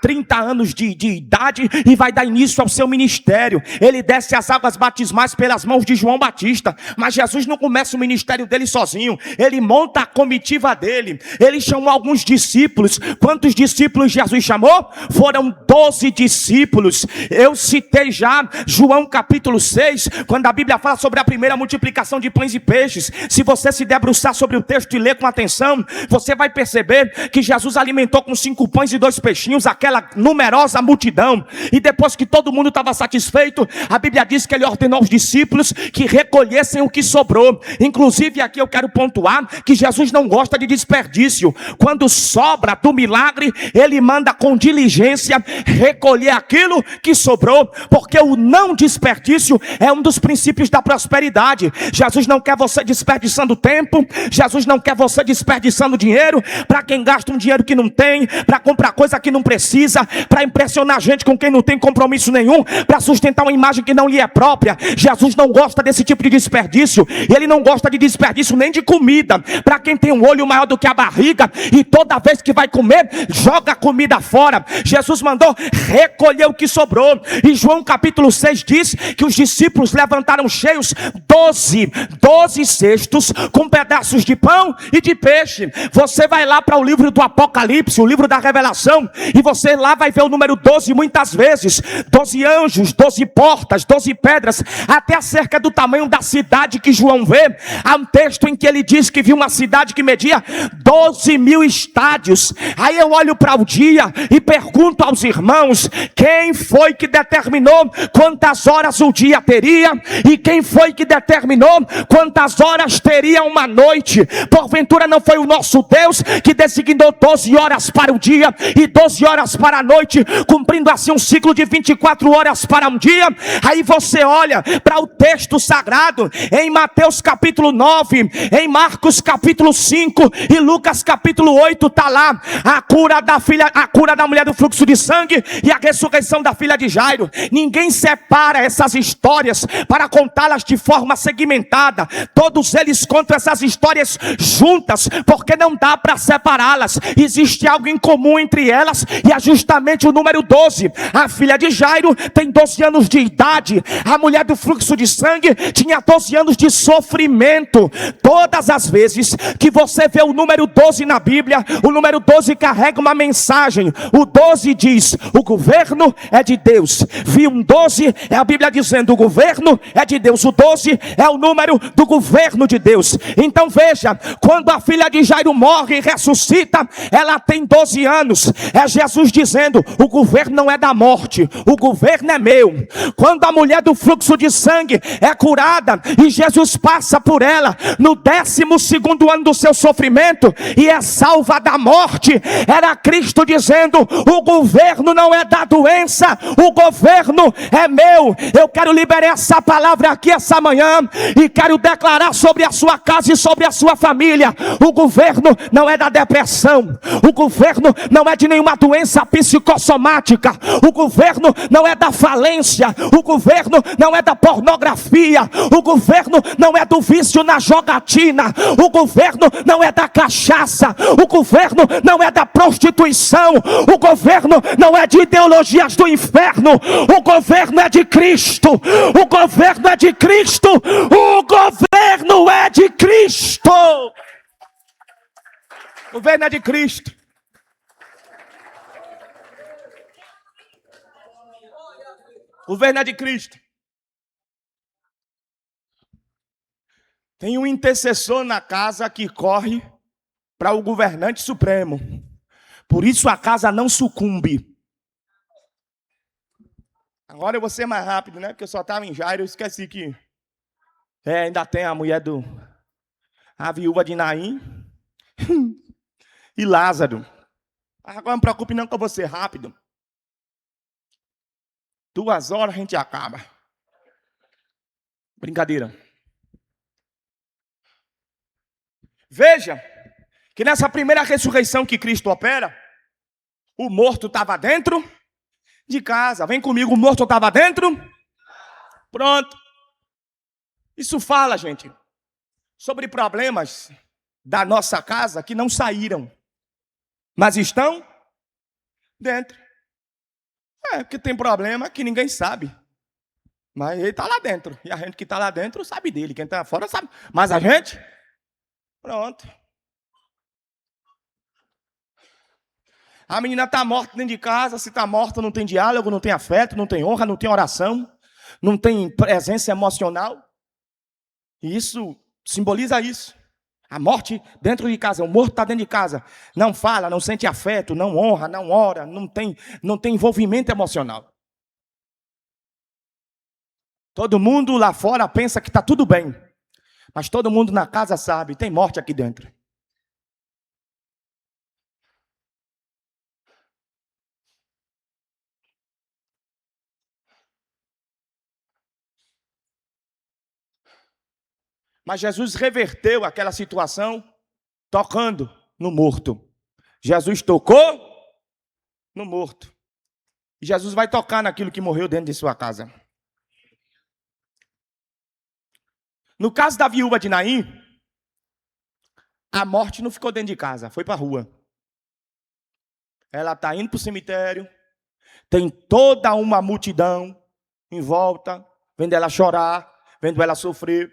30 anos de idade e vai dar início ao seu ministério. Ele desce as águas batismais pelas mãos de João Batista, mas Jesus não começa o ministério dele sozinho, ele monta a comitiva dele, ele chamou alguns discípulos. Quantos discípulos Jesus chamou? Foram 12 discípulos. Eu citei já João capítulo 6, quando a Bíblia fala sobre a primeira multiplicação de pães e peixes. Se você se debruçar sobre o texto e ler com atenção, você vai perceber que Jesus alimentou com 5 pães e 2 peixinhos aquela numerosa multidão, e depois que todo mundo estava satisfeito, a Bíblia diz que ele ordenou aos discípulos que recolhessem o que sobrou. Inclusive aqui eu quero pontuar que Jesus não gosta de desperdício. Quando sobra do milagre, ele manda com diligência recolher aquilo que sobrou, porque o não desperdício é um dos princípios da prosperidade. Jesus não quer você desperdiçando tempo, Jesus não quer você desperdiçando dinheiro para quem gasta um dinheiro que não tem, para comprar coisa que não precisa, para impressionar gente com quem não tem compromisso nenhum, para sustentar uma imagem que não lhe é própria. própria. Jesus não gosta desse tipo de desperdício. E Ele não gosta de desperdício nem de comida. Para quem tem um olho maior do que a barriga e toda vez que vai comer, joga a comida fora. Jesus mandou recolher o que sobrou. E João capítulo 6 diz que os discípulos levantaram cheios 12 cestos com pedaços de pão e de peixe. Você vai lá para o livro do Apocalipse, o livro da Revelação, e você lá vai ver o número 12 muitas vezes. 12 anjos, 12 portas, 12 pedras, até acerca do tamanho da cidade que João vê. Há um texto em que ele diz que viu uma cidade que media 12.000 estádios. Aí eu olho para o dia e pergunto aos irmãos: quem foi que determinou quantas horas o dia teria? E quem foi que determinou quantas horas teria uma noite? Porventura não foi o nosso Deus que designou 12 horas para o dia e 12 horas para a noite, cumprindo assim um ciclo de 24 horas para um dia? Aí você olha para o texto sagrado em Mateus capítulo 9, em Marcos capítulo 5 e Lucas capítulo 8, está lá a cura da mulher do fluxo de sangue e a ressurreição da filha de Jairo. Ninguém separa essas histórias para contá-las de forma segmentada. Todos eles contam essas histórias juntas, porque não dá para separá-las. Existe algo em comum entre elas, e é justamente o número 12. A filha de Jairo tem 12 anos de idade. A mulher do fluxo de sangue tinha 12 anos de sofrimento. Todas as vezes que você vê o número 12 na Bíblia, o número 12 carrega uma mensagem. O 12 diz: o governo é de Deus. Vi um 12, é a Bíblia dizendo: o governo é de Deus. O 12 é o número do governo de Deus. Então veja, quando a filha de Jairo morre e ressuscita, ela tem 12 anos. É Jesus dizendo: o governo não é da morte, o governo é meu. Quando a mulher do fluxo de sangue é curada e Jesus passa por ela no 12º ano do seu sofrimento e é salva da morte, era Cristo dizendo: o governo não é da doença, o governo é meu. Eu quero liberar essa palavra aqui essa manhã e quero declarar sobre a sua casa e sobre a sua família: o governo não é da depressão, o governo não é de nenhuma doença psicossomática, o governo não é da falência, o governo não é da pornografia, o governo não é do vício na jogatina, o governo não é da cachaça, o governo não é da prostituição, o governo não é de ideologias do inferno, o governo é de Cristo, o governo é de Cristo, o governo é de Cristo. O governo é de Cristo. O governo é de Cristo. Tem um intercessor na casa que corre para o governante supremo. Por isso a casa não sucumbe. Agora eu vou ser mais rápido, né? Porque eu só estava em Jairo, eu esqueci que ainda tem a mulher a viúva de Naim e Lázaro. Agora não me preocupe não que eu vou ser rápido. 2 horas a gente acaba. Brincadeira. Veja que nessa primeira ressurreição que Cristo opera, o morto estava dentro de casa. Vem comigo, o morto estava dentro. Pronto. Isso fala, gente, sobre problemas da nossa casa que não saíram, mas estão dentro. Porque tem problema que ninguém sabe, mas ele está lá dentro. E a gente que está lá dentro sabe dele. Quem está fora sabe. Mas a gente, pronto. A menina está morta dentro de casa. Se está morta, não tem diálogo, não tem afeto, não tem honra, não tem oração, não tem presença emocional. E isso simboliza isso. A morte dentro de casa, o morto está dentro de casa. Não fala, não sente afeto, não honra, não ora, não tem envolvimento emocional. Todo mundo lá fora pensa que está tudo bem. Mas todo mundo na casa sabe, tem morte aqui dentro. Mas Jesus reverteu aquela situação tocando no morto. Jesus tocou no morto. E Jesus vai tocar naquilo que morreu dentro de sua casa. No caso da viúva de Naim, a morte não ficou dentro de casa, foi para a rua. Ela está indo para o cemitério, tem toda uma multidão em volta, vendo ela chorar, vendo ela sofrer.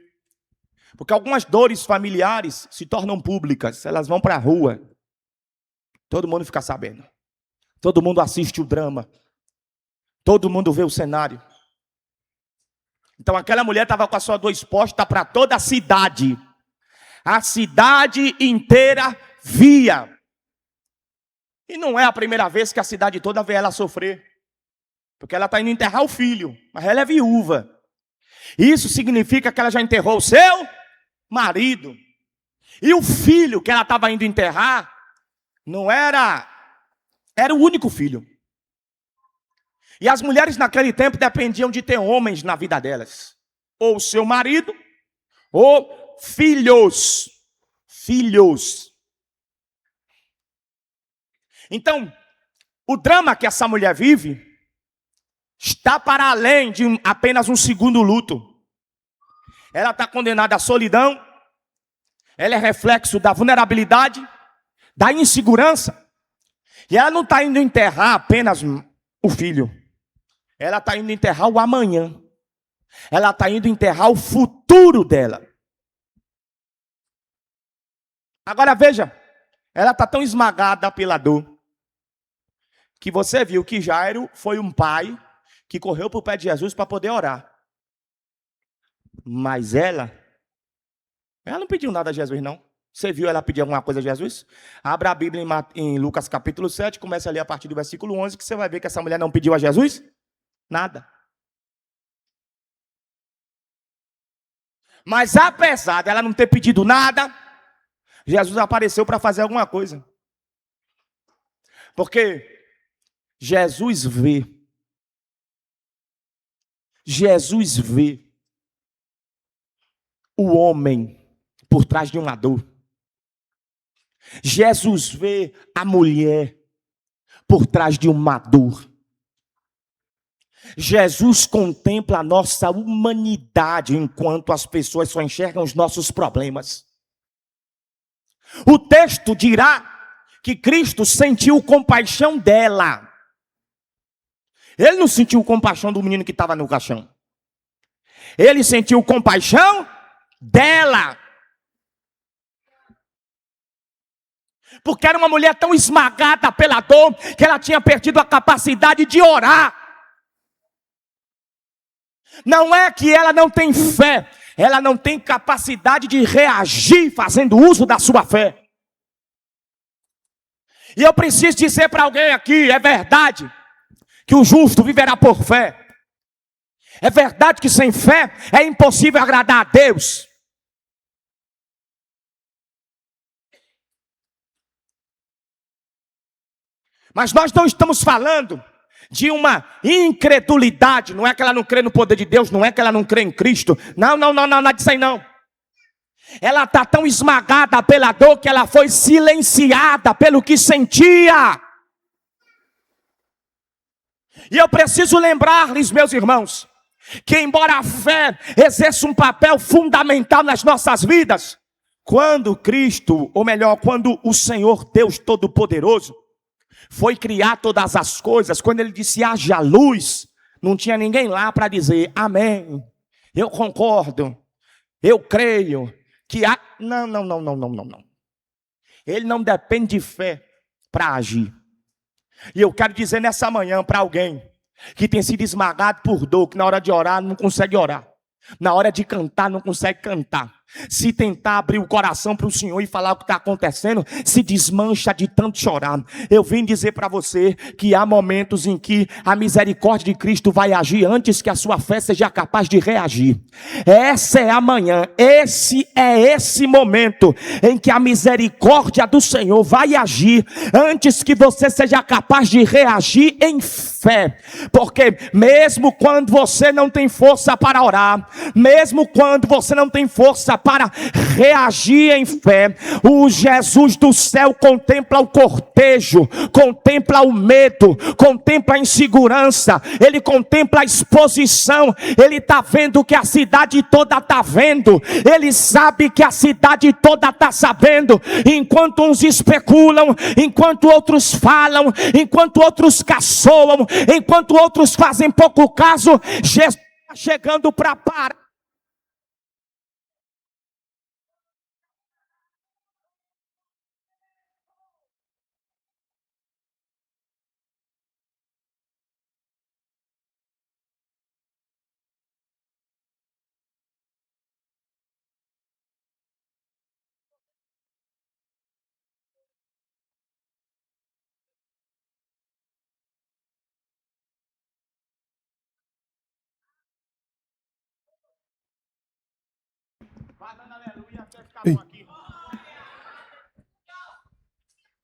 Porque algumas dores familiares se tornam públicas, elas vão para a rua. Todo mundo fica sabendo. Todo mundo assiste o drama. Todo mundo vê o cenário. Então aquela mulher estava com a sua dor exposta para toda a cidade. A cidade inteira via. E não é a primeira vez que a cidade toda vê ela sofrer. Porque ela está indo enterrar o filho, mas ela é viúva. Isso significa que ela já enterrou o seu marido. E o filho que ela estava indo enterrar, não era o único filho. E as mulheres naquele tempo dependiam de ter homens na vida delas. Ou o seu marido, ou filhos. Filhos. Então, o drama que essa mulher vive está para além de apenas um segundo luto. Ela está condenada à solidão. Ela é reflexo da vulnerabilidade, da insegurança. E ela não está indo enterrar apenas o filho. Ela está indo enterrar o amanhã. Ela está indo enterrar o futuro dela. Agora veja, ela está tão esmagada pela dor, que você viu que Jairo foi um pai que correu para o pé de Jesus para poder orar. Mas ela não pediu nada a Jesus, não. Você viu ela pedir alguma coisa a Jesus? Abra a Bíblia em Lucas capítulo 7, comece a ler a partir do versículo 11, que você vai ver que essa mulher não pediu a Jesus nada. Mas apesar dela não ter pedido nada, Jesus apareceu para fazer alguma coisa. Porque Jesus vê o homem por trás de uma dor. Jesus vê a mulher por trás de uma dor. Jesus contempla a nossa humanidade enquanto as pessoas só enxergam os nossos problemas. O texto dirá que Cristo sentiu compaixão dela. Ele não sentiu compaixão do menino que estava no caixão. Ele sentiu compaixão dela. Porque era uma mulher tão esmagada pela dor que ela tinha perdido a capacidade de orar. Não é que ela não tem fé, ela não tem capacidade de reagir fazendo uso da sua fé. E eu preciso dizer para alguém aqui, é verdade que o justo viverá por fé. É verdade que sem fé é impossível agradar a Deus. Mas nós não estamos falando de uma incredulidade. Não é que ela não crê no poder de Deus, não é que ela não crê em Cristo. Não, nada disso aí não. Ela está tão esmagada pela dor que ela foi silenciada pelo que sentia. E eu preciso lembrar-lhes, meus irmãos, que embora a fé exerça um papel fundamental nas nossas vidas, quando Cristo, ou melhor, quando o Senhor Deus Todo-Poderoso foi criar todas as coisas, quando ele disse haja luz, não tinha ninguém lá para dizer amém, eu concordo, eu creio que há... Não. Ele não depende de fé para agir. E eu quero dizer nessa manhã para alguém que tem sido esmagado por dor, que na hora de orar não consegue orar, na hora de cantar não consegue cantar. Se tentar abrir o coração para o Senhor e falar o que está acontecendo, se desmancha de tanto chorar. Eu vim dizer para você que há momentos em que a misericórdia de Cristo vai agir antes que a sua fé seja capaz de reagir. Essa é a manhã, esse momento em que a misericórdia do Senhor vai agir antes que você seja capaz de reagir em fé. Porque mesmo quando você não tem força para orar, mesmo quando você não tem força para reagir em fé. O Jesus do céu contempla o cortejo, contempla o medo, contempla a insegurança, ele contempla a exposição, ele está vendo o que a cidade toda está vendo, ele sabe que a cidade toda está sabendo, enquanto uns especulam, enquanto outros falam, enquanto outros caçoam, enquanto outros fazem pouco caso, Jesus está chegando para parar.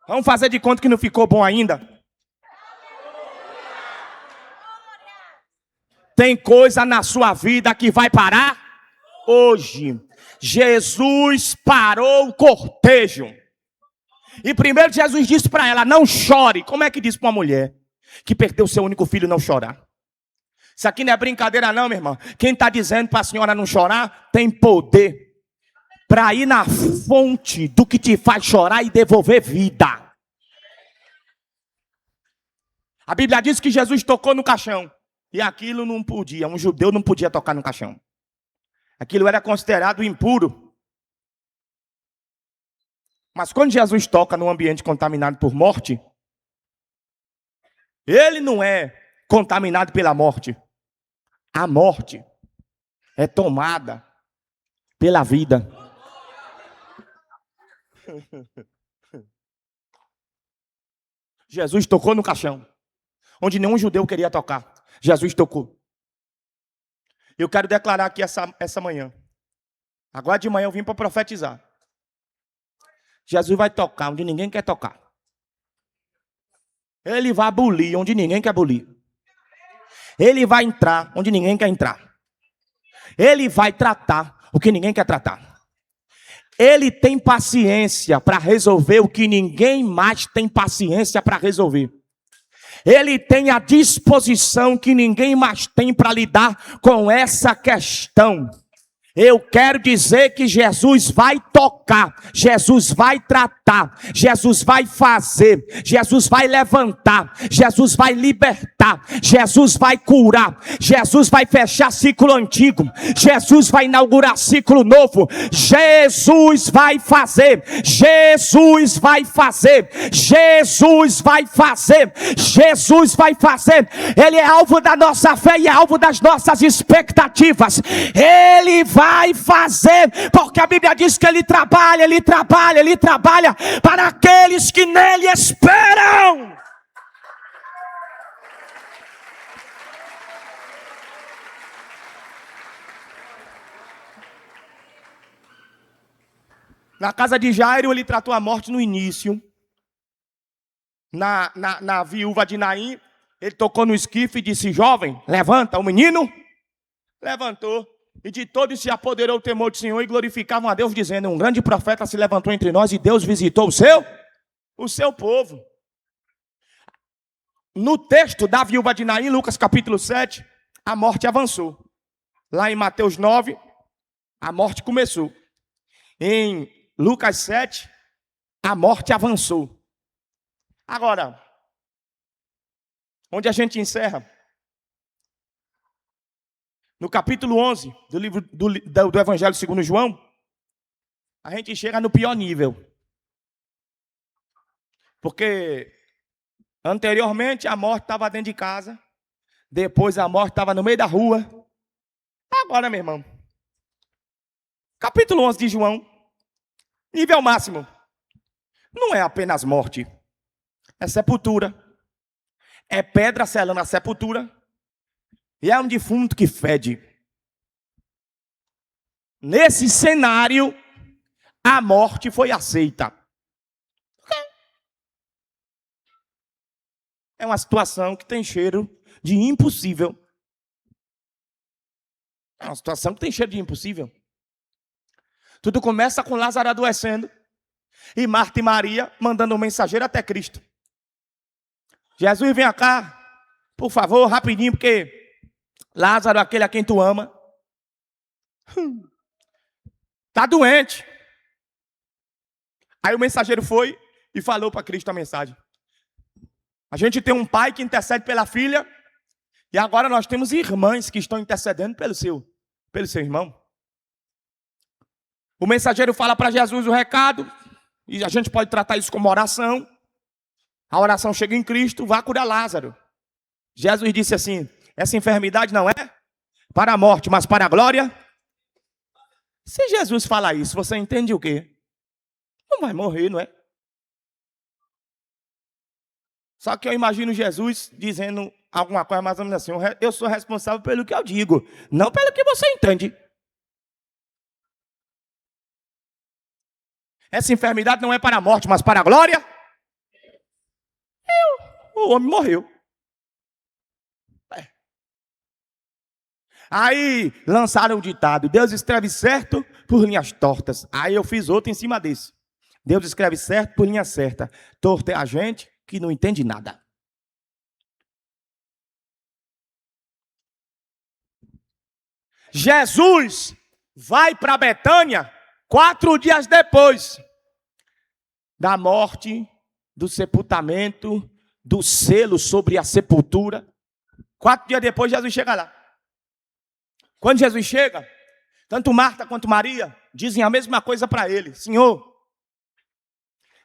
Vamos fazer de conta que não ficou bom ainda. Tem coisa na sua vida que vai parar hoje. Jesus parou o cortejo. E primeiro Jesus disse para ela, não chore. Como é que diz para uma mulher que perdeu seu único filho não chorar? Isso aqui não é brincadeira não, minha irmã. Quem está dizendo para a senhora não chorar, tem poder para ir na fonte do que te faz chorar e devolver vida. A Bíblia diz que Jesus tocou no caixão. E aquilo não podia, um judeu não podia tocar no caixão. Aquilo era considerado impuro. Mas quando Jesus toca num ambiente contaminado por morte, ele não é contaminado pela morte. A morte é tomada pela vida. Jesus tocou no caixão, onde nenhum judeu queria tocar. Jesus tocou. Eu quero declarar aqui essa manhã. Agora de manhã eu vim para profetizar. Jesus vai tocar onde ninguém quer tocar. Ele vai abolir onde ninguém quer abolir. Ele vai entrar onde ninguém quer entrar. Ele vai tratar o que ninguém quer tratar. Ele tem paciência para resolver o que ninguém mais tem paciência para resolver. Ele tem a disposição que ninguém mais tem para lidar com essa questão. Eu quero dizer que Jesus vai tocar, Jesus vai tratar, Jesus vai fazer, Jesus vai levantar, Jesus vai libertar, Jesus vai curar, Jesus vai fechar ciclo antigo, Jesus vai inaugurar ciclo novo, Jesus vai fazer, Jesus vai fazer, Jesus vai fazer, Jesus vai fazer. Ele é alvo da nossa fé e é alvo das nossas expectativas. Ele vai fazer, porque a Bíblia diz que Ele trabalha para aqueles que nele esperam. Na casa de Jairo, ele tratou a morte no início. Na viúva de Naim, ele tocou no esquife e disse, jovem, levanta. O menino levantou. E de todos se apoderou o temor do Senhor e glorificavam a Deus, dizendo, um grande profeta se levantou entre nós e Deus visitou o seu povo. No texto da viúva de Naim, Lucas capítulo 7, a morte avançou. Lá em Mateus 9, a morte começou. Em Lucas 7, a morte avançou. Agora, onde a gente encerra? No capítulo 11 do livro do Evangelho segundo João, a gente chega no pior nível. Porque anteriormente a morte estava dentro de casa, depois a morte estava no meio da rua. Agora, meu irmão, capítulo 11 de João, nível máximo, não é apenas morte, é sepultura, é pedra selando a sepultura, e é um defunto que fede. Nesse cenário, a morte foi aceita. É uma situação que tem cheiro de impossível. É uma situação que tem cheiro de impossível. Tudo começa com Lázaro adoecendo. E Marta e Maria mandando um mensageiro até Cristo. Jesus, vem cá, por favor, rapidinho, porque Lázaro, aquele a quem tu ama, está doente. Aí o mensageiro foi e falou para Cristo a mensagem. A gente tem um pai que intercede pela filha, e agora nós temos irmãs que estão intercedendo pelo seu irmão. O mensageiro fala para Jesus o recado, e a gente pode tratar isso como oração. A oração chega em Cristo, vá curar Lázaro. Jesus disse assim, essa enfermidade não é para a morte, mas para a glória. Se Jesus falar isso, você entende o quê? Não vai morrer, não é? Só que eu imagino Jesus dizendo alguma coisa mais ou menos assim, eu sou responsável pelo que eu digo, não pelo que você entende. Essa enfermidade não é para a morte, mas para a glória. O homem morreu. Aí lançaram o ditado, Deus escreve certo por linhas tortas. Aí eu fiz outro em cima desse. Deus escreve certo por linha certa. Torto é a gente que não entende nada. Jesus vai para Betânia 4 dias depois da morte, do sepultamento, do selo sobre a sepultura. 4 dias depois Jesus chega lá. Quando Jesus chega, tanto Marta quanto Maria dizem a mesma coisa para ele. Senhor,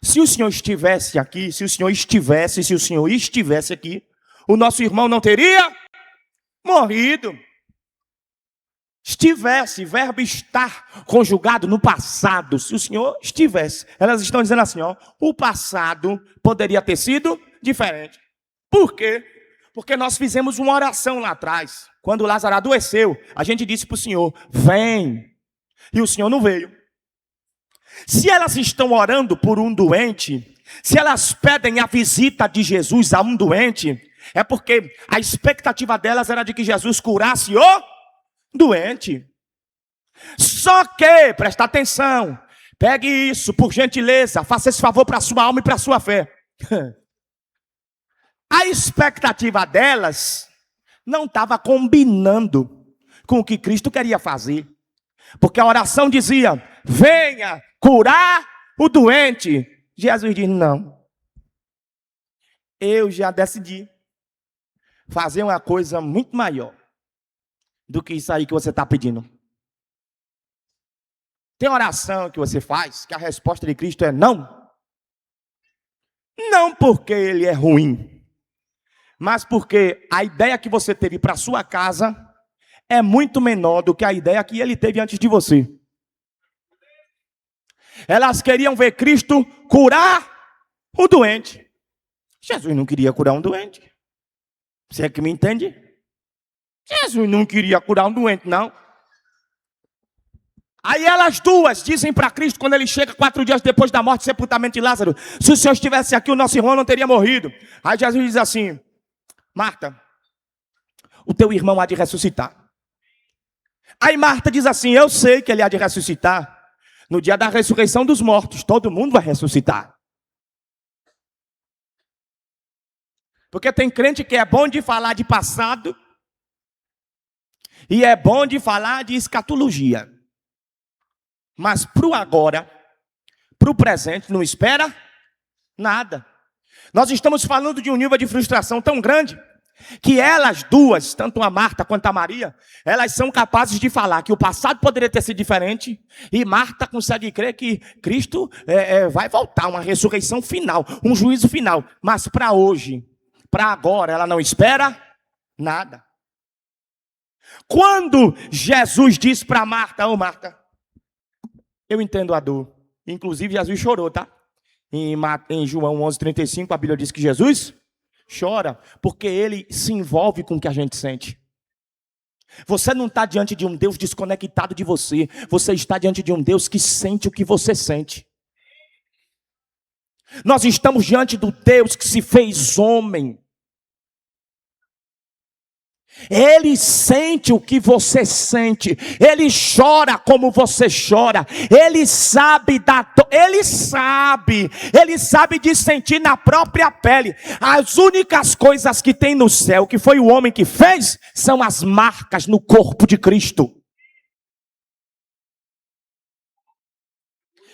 se o Senhor estivesse aqui, se o Senhor estivesse aqui, o nosso irmão não teria morrido. Estivesse, verbo estar conjugado no passado. Se o Senhor estivesse. Elas estão dizendo assim, ó, o passado poderia ter sido diferente. Por quê? Porque nós fizemos uma oração lá atrás. Quando Lázaro adoeceu, a gente disse para o Senhor, vem. E o Senhor não veio. Se elas estão orando por um doente, se elas pedem a visita de Jesus a um doente, é porque a expectativa delas era de que Jesus curasse o doente. Só que, presta atenção, pegue isso, por gentileza, faça esse favor para a sua alma e para a sua fé. A expectativa delas não estava combinando com o que Cristo queria fazer. Porque a oração dizia, venha curar o doente. Jesus diz, não. Eu já decidi fazer uma coisa muito maior do que isso aí que você está pedindo. Tem oração que você faz, que a resposta de Cristo é não. Não porque ele é ruim, mas porque a ideia que você teve para sua casa é muito menor do que a ideia que ele teve antes de você. Elas queriam ver Cristo curar o doente. Jesus não queria curar um doente. Você é que me entende? Jesus não queria curar um doente, não. Aí elas duas dizem para Cristo, quando ele chega 4 dias depois da morte e sepultamento de Lázaro, se o Senhor estivesse aqui, o nosso irmão não teria morrido. Aí Jesus diz assim, Marta, o teu irmão há de ressuscitar. Aí Marta diz assim, eu sei que ele há de ressuscitar. No dia da ressurreição dos mortos, todo mundo vai ressuscitar. Porque tem crente que é bom de falar de passado e é bom de falar de escatologia. Mas para o agora, para o presente, não espera nada. Nós estamos falando de um nível de frustração tão grande que elas duas, tanto a Marta quanto a Maria, elas são capazes de falar que o passado poderia ter sido diferente e Marta consegue crer que Cristo vai voltar, uma ressurreição final, um juízo final. Mas para hoje, para agora, ela não espera nada. Quando Jesus disse para Marta, ô Marta, eu entendo a dor. Inclusive Jesus chorou, tá? Em João 11:35 a Bíblia diz que Jesus chora, porque ele se envolve com o que a gente sente. Você não está diante de um Deus desconectado de você. Você está diante de um Deus que sente o que você sente. Nós estamos diante do Deus que se fez homem. Ele sente o que você sente, ele chora como você chora, ele sabe ele sabe de sentir na própria pele. As únicas coisas que tem no céu, que foi o homem que fez, são as marcas no corpo de Cristo.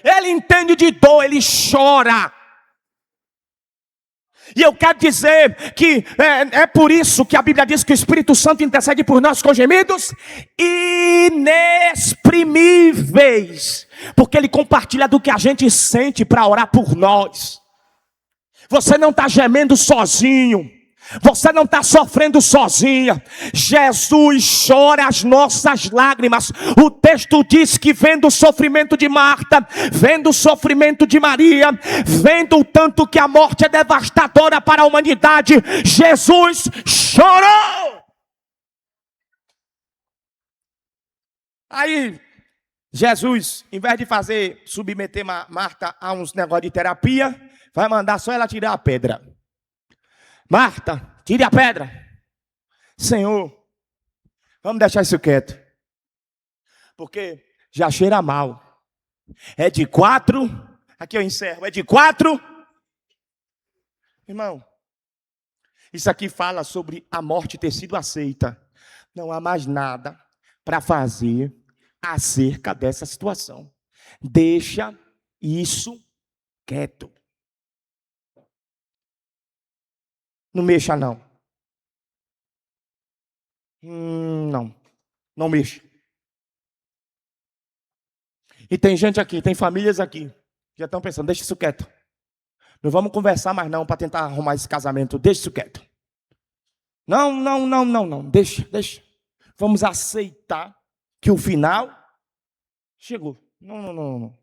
Ele entende de dor, ele chora. E eu quero dizer que é por isso que a Bíblia diz que o Espírito Santo intercede por nós com gemidos inexprimíveis. Porque ele compartilha do que a gente sente para orar por nós. Você não está gemendo sozinho. Você não está sofrendo sozinha. Jesus chora as nossas lágrimas. O texto diz que vendo o sofrimento de Marta, vendo o sofrimento de Maria, vendo o tanto que a morte é devastadora para a humanidade, Jesus chorou. Aí Jesus, em vez de submeter Marta a uns negócios de terapia, vai mandar só ela tirar a pedra. Marta, tire a pedra. Senhor, vamos deixar isso quieto. Porque já cheira mal. É de 4. Aqui eu encerro. É de 4. Irmão, isso aqui fala sobre a morte ter sido aceita. Não há mais nada para fazer acerca dessa situação. Deixa isso quieto. Não mexa não. Não mexa. E tem gente aqui, tem famílias aqui, já estão pensando, deixa isso quieto. Não vamos conversar mais não para tentar arrumar esse casamento, deixa isso quieto. Não, deixa. Vamos aceitar que o final chegou. Não.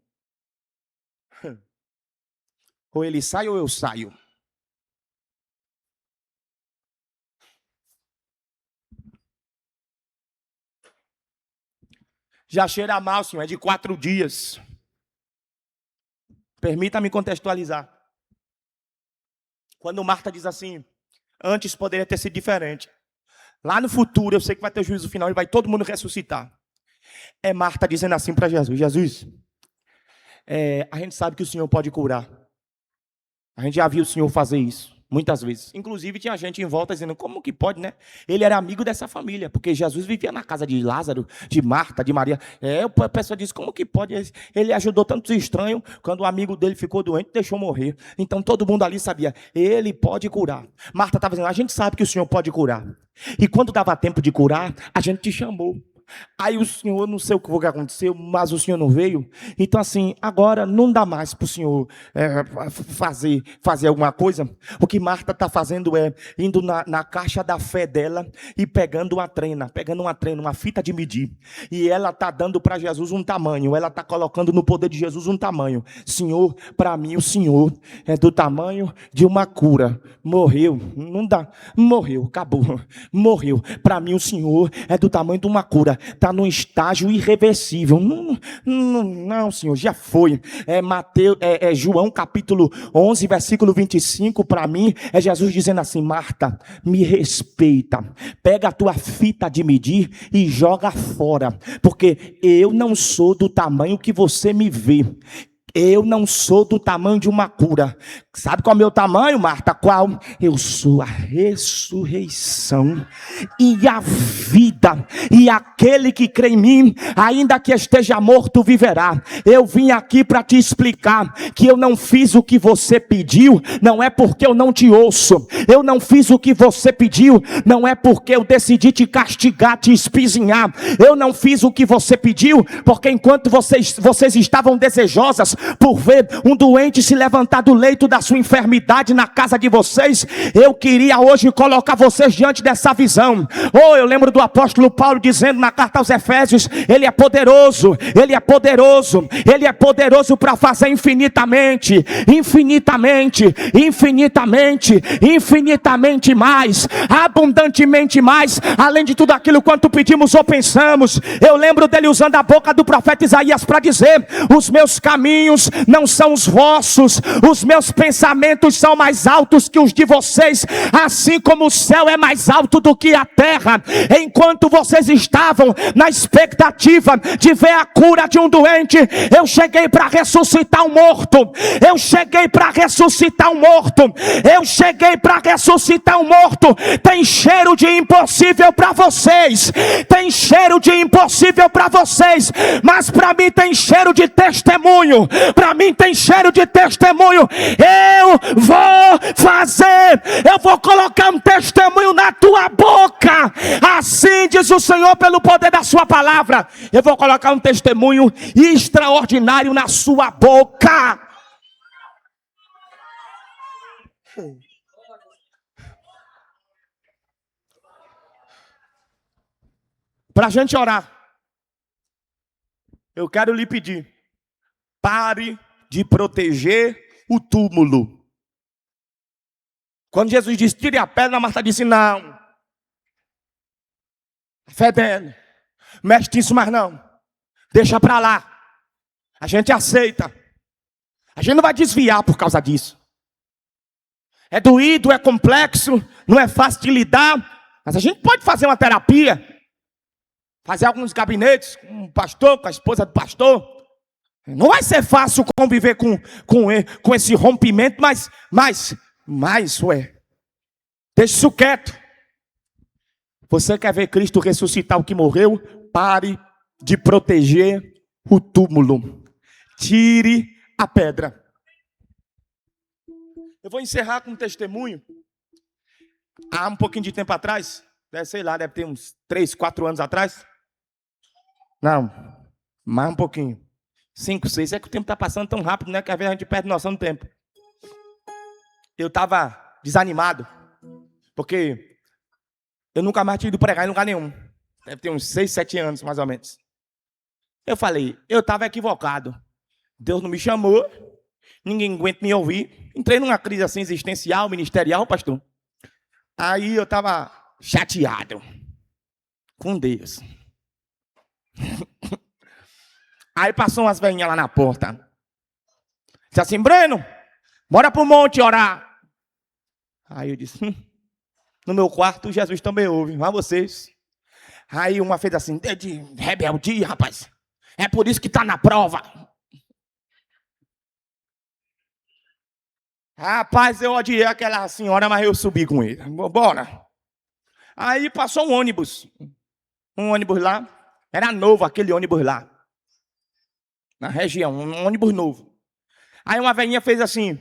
Ou ele sai ou eu saio. Já cheira mal, senhor, é de 4 dias. Permita-me contextualizar. Quando Marta diz assim, antes poderia ter sido diferente. Lá no futuro, eu sei que vai ter o juízo final e vai todo mundo ressuscitar. É Marta dizendo assim para Jesus, Jesus, a gente sabe que o Senhor pode curar. A gente já viu o Senhor fazer isso. Muitas vezes. Inclusive tinha gente em volta dizendo, como que pode, né? Ele era amigo dessa família, porque Jesus vivia na casa de Lázaro, de Marta, de Maria. A pessoa diz, como que pode? Ele ajudou tantos estranhos, quando o amigo dele ficou doente, deixou morrer. Então todo mundo ali sabia, ele pode curar. Marta estava dizendo, a gente sabe que o Senhor pode curar. E quando dava tempo de curar, a gente te chamou. Aí o Senhor, não sei o que aconteceu, mas o Senhor não veio. Então assim, agora não dá mais para o Senhor fazer alguma coisa. O que Marta está fazendo é indo na caixa da fé dela e pegando uma trena, uma fita de medir. E ela está dando para Jesus um tamanho, ela está colocando no poder de Jesus um tamanho. Senhor, para mim o Senhor é do tamanho de uma cura. Morreu, não dá, morreu, acabou, morreu. Para mim o Senhor é do tamanho de uma cura. Está num estágio irreversível. Não, Senhor, já foi. João capítulo 11, versículo 25, para mim, é Jesus dizendo assim, Marta, me respeita. Pega a tua fita de medir e joga fora. Porque eu não sou do tamanho que você me vê. Eu não sou do tamanho de uma cura. Sabe qual é o meu tamanho, Marta? Qual? Eu sou a ressurreição e a vida. E aquele que crê em mim, ainda que esteja morto, viverá. Eu vim aqui para te explicar que eu não fiz o que você pediu, não é porque eu não te ouço. Eu não fiz o que você pediu, não é porque eu decidi te castigar, te espizinhar. Eu não fiz o que você pediu, porque enquanto vocês estavam desejosas por ver um doente se levantar do leito da sua enfermidade na casa de vocês, eu queria hoje colocar vocês diante dessa visão. Eu lembro do apóstolo Paulo dizendo na carta aos Efésios, ele é poderoso para fazer infinitamente mais, abundantemente mais, além de tudo aquilo quanto pedimos ou pensamos. Eu lembro dele usando a boca do profeta Isaías para dizer, os meus caminhos caminhos não são os vossos, os meus pensamentos são mais altos que os de vocês, assim como o céu é mais alto do que a terra. Enquanto vocês estavam na expectativa de ver a cura de um doente, eu cheguei para ressuscitar um morto. Eu cheguei para ressuscitar um morto. Eu cheguei para ressuscitar um morto. Tem cheiro de impossível para vocês. Tem cheiro de impossível para vocês. Mas para mim tem cheiro de testemunho. Para mim tem cheiro de testemunho. Eu vou fazer. Eu vou colocar um testemunho na tua boca. Assim diz o Senhor pelo poder da sua palavra. Eu vou colocar um testemunho extraordinário na sua boca. Para a gente orar, eu quero lhe pedir, pare de proteger o túmulo. Quando Jesus disse, tire a pedra, Marta disse, não. A fé dele, mexe nisso mais não. Deixa para lá. A gente aceita. A gente não vai desviar por causa disso. É doído, é complexo, não é fácil de lidar, mas a gente pode fazer uma terapia, fazer alguns gabinetes com o pastor, com a esposa do pastor. Não vai ser fácil conviver com esse rompimento, mas, deixa isso quieto. Você quer ver Cristo ressuscitar o que morreu? Pare de proteger o túmulo. Tire a pedra. Eu vou encerrar com um testemunho. Há um pouquinho de tempo atrás, deve ter uns 3, 4 anos atrás. Não, mais um pouquinho. 5, 6, é que o tempo está passando tão rápido, né? Que às vezes a gente perde noção do tempo. Eu estava desanimado, porque eu nunca mais tinha ido pregar em lugar nenhum. Deve ter uns 6, 7 anos, mais ou menos. Eu falei, eu estava equivocado. Deus não me chamou, ninguém aguenta me ouvir. Entrei numa crise assim existencial, ministerial, pastor. Aí eu estava chateado com Deus. Aí passou umas velhinhas lá na porta. Disse assim, Breno, bora pro monte orar. Aí eu disse, no meu quarto Jesus também ouve, vai vocês. Aí uma fez assim, de rebeldia, rapaz. É por isso que tá na prova. Rapaz, eu odiei aquela senhora, mas eu subi com ele. Bora. Aí passou um ônibus lá. Era novo aquele ônibus lá. Na região, um ônibus novo. Aí uma velhinha fez assim.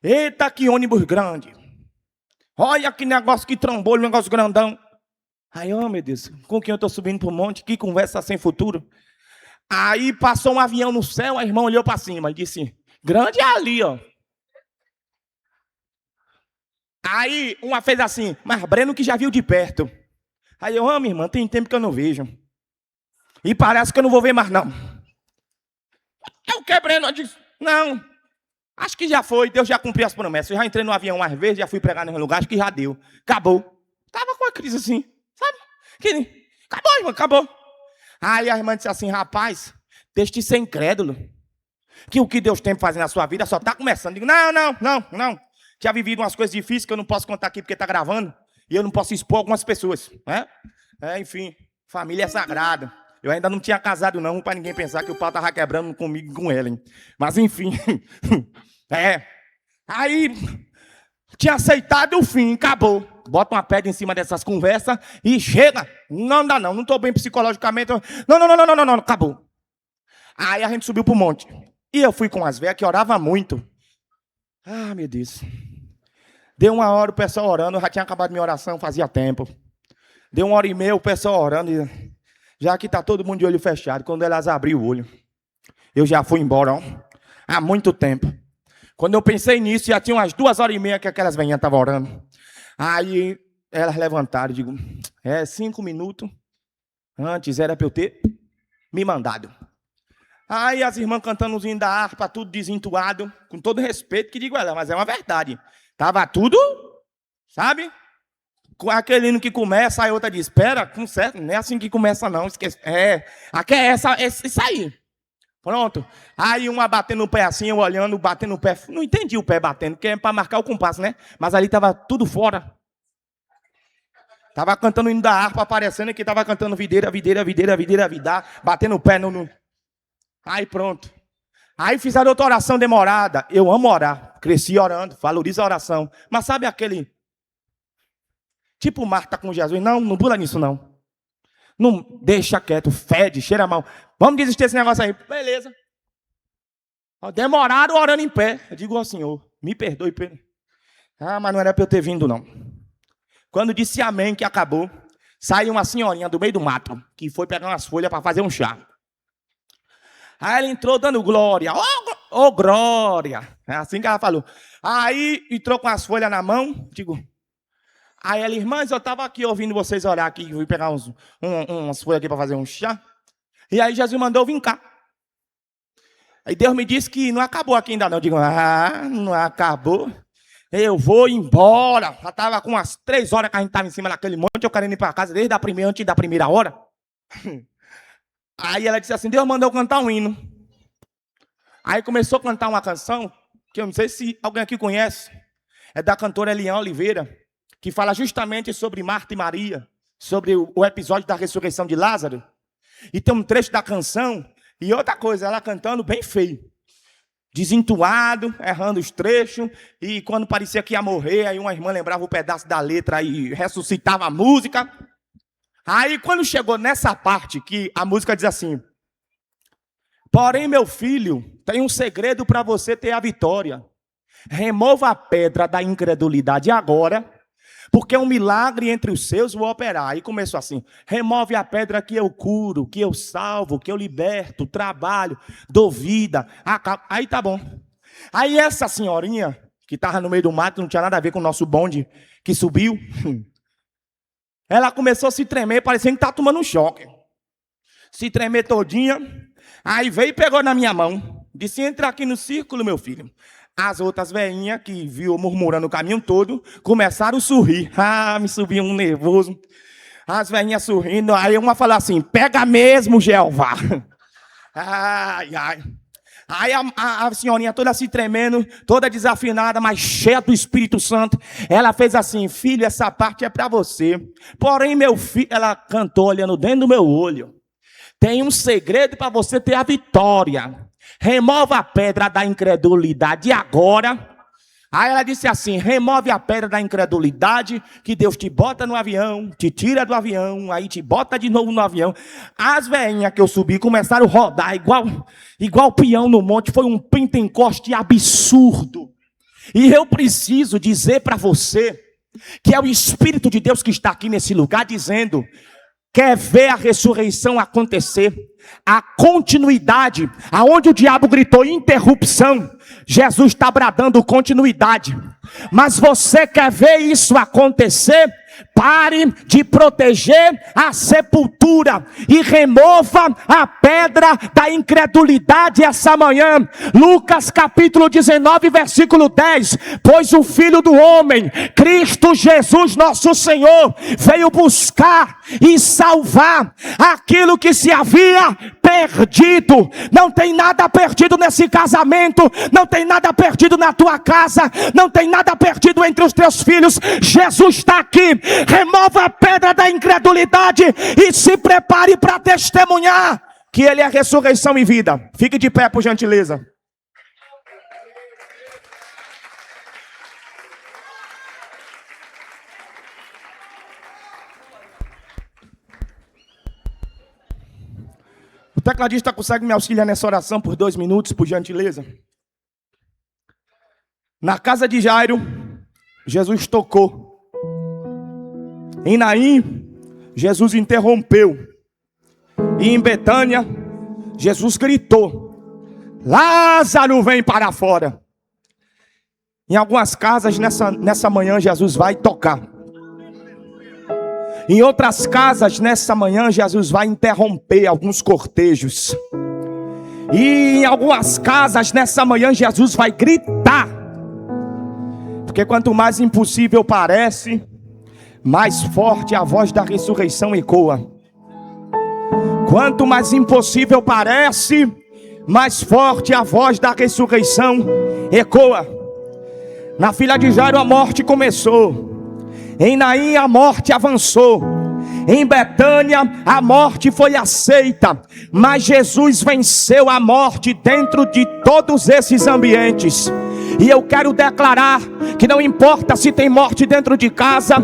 Eita, que ônibus grande. Olha que negócio, que trambolho, negócio grandão. Aí, oh meu Deus, com quem eu estou subindo para o monte? Que conversa sem futuro. Aí passou um avião no céu, a irmã olhou para cima e disse, grande é ali, ó. Aí uma fez assim, mas Breno que já viu de perto. Aí eu, minha irmã, tem tempo que eu não vejo. E parece que eu não vou ver mais, não. É o que, Breno? Eu disse, não, acho que já foi, Deus já cumpriu as promessas. Eu já entrei no avião mais vezes, já fui pregar nesse lugar, acho que já deu. Acabou. Tava com a crise assim, sabe? Acabou, irmã, acabou. Aí a irmã disse assim, rapaz, deixa de ser incrédulo. Que o que Deus tem para fazer na sua vida só está começando. Digo, não. Já vivido umas coisas difíceis que eu não posso contar aqui porque está gravando. E eu não posso expor algumas pessoas. Né? Enfim, família é sagrada. Eu ainda não tinha casado não, para ninguém pensar que o pau estava quebrando comigo e com ela. Hein? Mas enfim. Aí, tinha aceitado o fim, acabou. Bota uma pedra em cima dessas conversas e chega. Não dá não estou bem psicologicamente. Não, acabou. Aí a gente subiu para o monte. E eu fui com as velhas que oravam muito. Ah, meu Deus. Deu 1 hora o pessoal orando, eu já tinha acabado minha oração, fazia tempo. Deu 1h30 o pessoal orando, e já que está todo mundo de olho fechado, quando elas abriram o olho, eu já fui embora, ó, há muito tempo. Quando eu pensei nisso, já tinha umas 2h30 que aquelas velhinhas estavam orando. Aí elas levantaram, digo, 5 minutos antes era para eu ter me mandado. Aí as irmãs cantando os hinos da harpa, tudo desentuado, com todo respeito, que digo ela, mas é uma verdade. Tava tudo, sabe? Com aquele hino que começa, aí outra diz, espera, com certo, não é assim que começa não, esquece. Aqui é isso aí. Pronto. Aí uma batendo no pé assim, eu olhando, batendo no pé. Não entendi o pé batendo, porque é para marcar o compasso, né? Mas ali estava tudo fora. Tava cantando o hino da harpa, aparecendo que tava cantando videira, batendo o pé no... Aí pronto. Aí fizeram outra oração demorada. Eu amo orar. Cresci orando, valorizo a oração. Mas sabe aquele... Tipo Marta com Jesus. Não pula nisso não. Não, deixa quieto, fede, cheira mal. Vamos desistir desse negócio aí. Beleza. Demoraram orando em pé. Eu digo ao Senhor, me perdoe. Mas não era para eu ter vindo não. Quando disse amém, que acabou, saiu uma senhorinha do meio do mato, que foi pegar umas folhas para fazer um chá. Aí ela entrou dando glória. Oh, glória. É assim que ela falou. Aí entrou com as folhas na mão. Digo. Aí ela, irmãs, eu estava aqui ouvindo vocês orar aqui. Fui pegar umas folhas aqui para fazer um chá. E aí Jesus mandou eu vir cá. Aí Deus me disse que não acabou aqui ainda não. Eu digo, não acabou. Eu vou embora. Já estava com umas 3 horas que a gente estava em cima daquele monte. Eu querendo ir para casa desde antes da primeira hora. Aí ela disse assim, Deus mandou eu cantar um hino. Aí começou a cantar uma canção, que eu não sei se alguém aqui conhece. É da cantora Eliane Oliveira, que fala justamente sobre Marta e Maria, sobre o episódio da ressurreição de Lázaro. E tem um trecho da canção, e outra coisa, ela cantando bem feio. Desentoado, errando os trechos, e quando parecia que ia morrer, aí uma irmã lembrava um pedaço da letra e ressuscitava a música. Aí quando chegou nessa parte que a música diz assim, porém meu filho, tem um segredo para você ter a vitória. Remova a pedra da incredulidade agora, porque um milagre entre os seus vou operar. Aí começou assim, remove a pedra que eu curo, que eu salvo, que eu liberto, trabalho, dou vida. Aí tá bom. Aí essa senhorinha, que estava no meio do mato, não tinha nada a ver com o nosso bonde, que subiu, ela começou a se tremer, parecendo que estava tomando um choque. Se tremer todinha, aí veio e pegou na minha mão, disse, entra aqui no círculo, meu filho. As outras velhinhas, que viu murmurando o caminho todo, começaram a sorrir. Me subiu um nervoso. As velhinhas sorrindo. Aí uma falou assim, pega mesmo, Jeová. Ai. Aí a senhorinha toda se tremendo, toda desafinada, mas cheia do Espírito Santo. Ela fez assim, filho, essa parte é para você. Porém, meu filho, ela cantou olhando dentro do meu olho. Tem um segredo para você ter a vitória. Remova a pedra da incredulidade agora. Aí ela disse assim, remove a pedra da incredulidade, que Deus te bota no avião, te tira do avião, aí te bota de novo no avião. As velhinhas que eu subi começaram a rodar igual peão no monte, foi um pentecoste absurdo. E eu preciso dizer para você, que é o Espírito de Deus que está aqui nesse lugar, dizendo, quer ver a ressurreição acontecer, a continuidade, aonde o diabo gritou interrupção, Jesus está bradando continuidade. Mas você quer ver isso acontecer? Pare de proteger a sepultura e remova a pedra da incredulidade essa manhã. Lucas capítulo 19, versículo 10. Pois o Filho do Homem, Cristo Jesus nosso Senhor, veio buscar e salvar aquilo que se havia perdido. Não tem nada perdido nesse casamento, não tem nada perdido na tua casa, não tem nada perdido entre os teus filhos. Jesus está aqui. Remova a pedra da incredulidade e se prepare para testemunhar que Ele é ressurreição e vida. Fique de pé, por gentileza. O tecladista consegue me auxiliar nessa oração por 2 minutos, por gentileza? Na casa de Jairo, Jesus tocou. Em Naim, Jesus interrompeu. E em Betânia, Jesus gritou: Lázaro, vem para fora. Em algumas casas, nessa manhã, Jesus vai tocar. Em outras casas, nessa manhã, Jesus vai interromper alguns cortejos. E em algumas casas, nessa manhã, Jesus vai gritar. Porque quanto mais impossível parece, mais forte a voz da ressurreição ecoa. Quanto mais impossível parece, mais forte a voz da ressurreição ecoa. Na filha de Jairo a morte começou, em Naim a morte avançou, em Betânia a morte foi aceita, mas Jesus venceu a morte dentro de todos esses ambientes. E eu quero declarar que não importa se tem morte dentro de casa,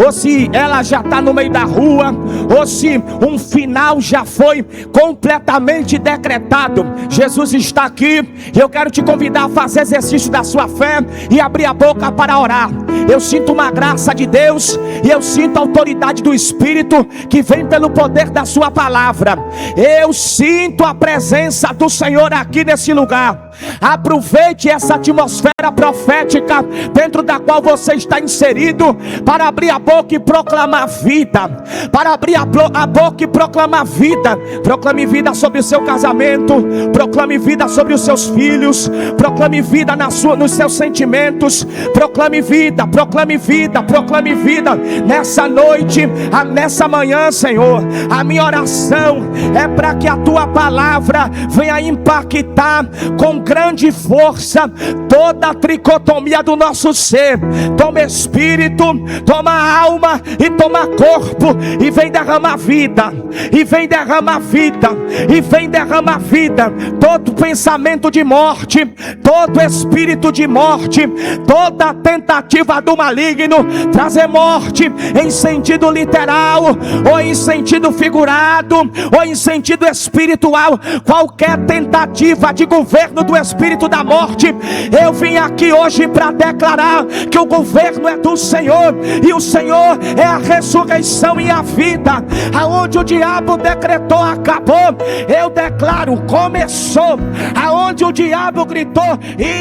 ou se ela já está no meio da rua, ou se um final já foi completamente decretado, Jesus está aqui. E eu quero te convidar a fazer exercício da sua fé e abrir a boca para orar. Eu sinto uma graça de Deus, e eu sinto a autoridade do Espírito que vem pelo poder da sua palavra. Eu sinto a presença do Senhor aqui nesse lugar. Aproveite essa atmosfera profética dentro da qual você está inserido, para abrir a boca e proclamar vida, para abrir a boca e proclamar vida. Proclame vida sobre o seu casamento, proclame vida sobre os seus filhos, proclame vida nos seus sentimentos, proclame vida, proclame vida, proclame vida nessa noite, nessa manhã, Senhor. A minha oração é para que a tua palavra venha impactar com grande força toda a tricotomia do nosso ser. Toma espírito, toma alma e toma corpo, e vem derramar vida, e vem derramar vida, e vem derramar vida. Todo pensamento de morte, todo espírito de morte, toda tentativa do maligno trazer morte em sentido literal, ou em sentido figurado, ou em sentido espiritual, qualquer tentativa de governo do espírito da morte, eu vim aqui hoje para declarar que o governo é do Senhor, e o Senhor é a ressurreição e a vida. Aonde o diabo decretou acabou, eu declaro começou. Aonde o diabo gritou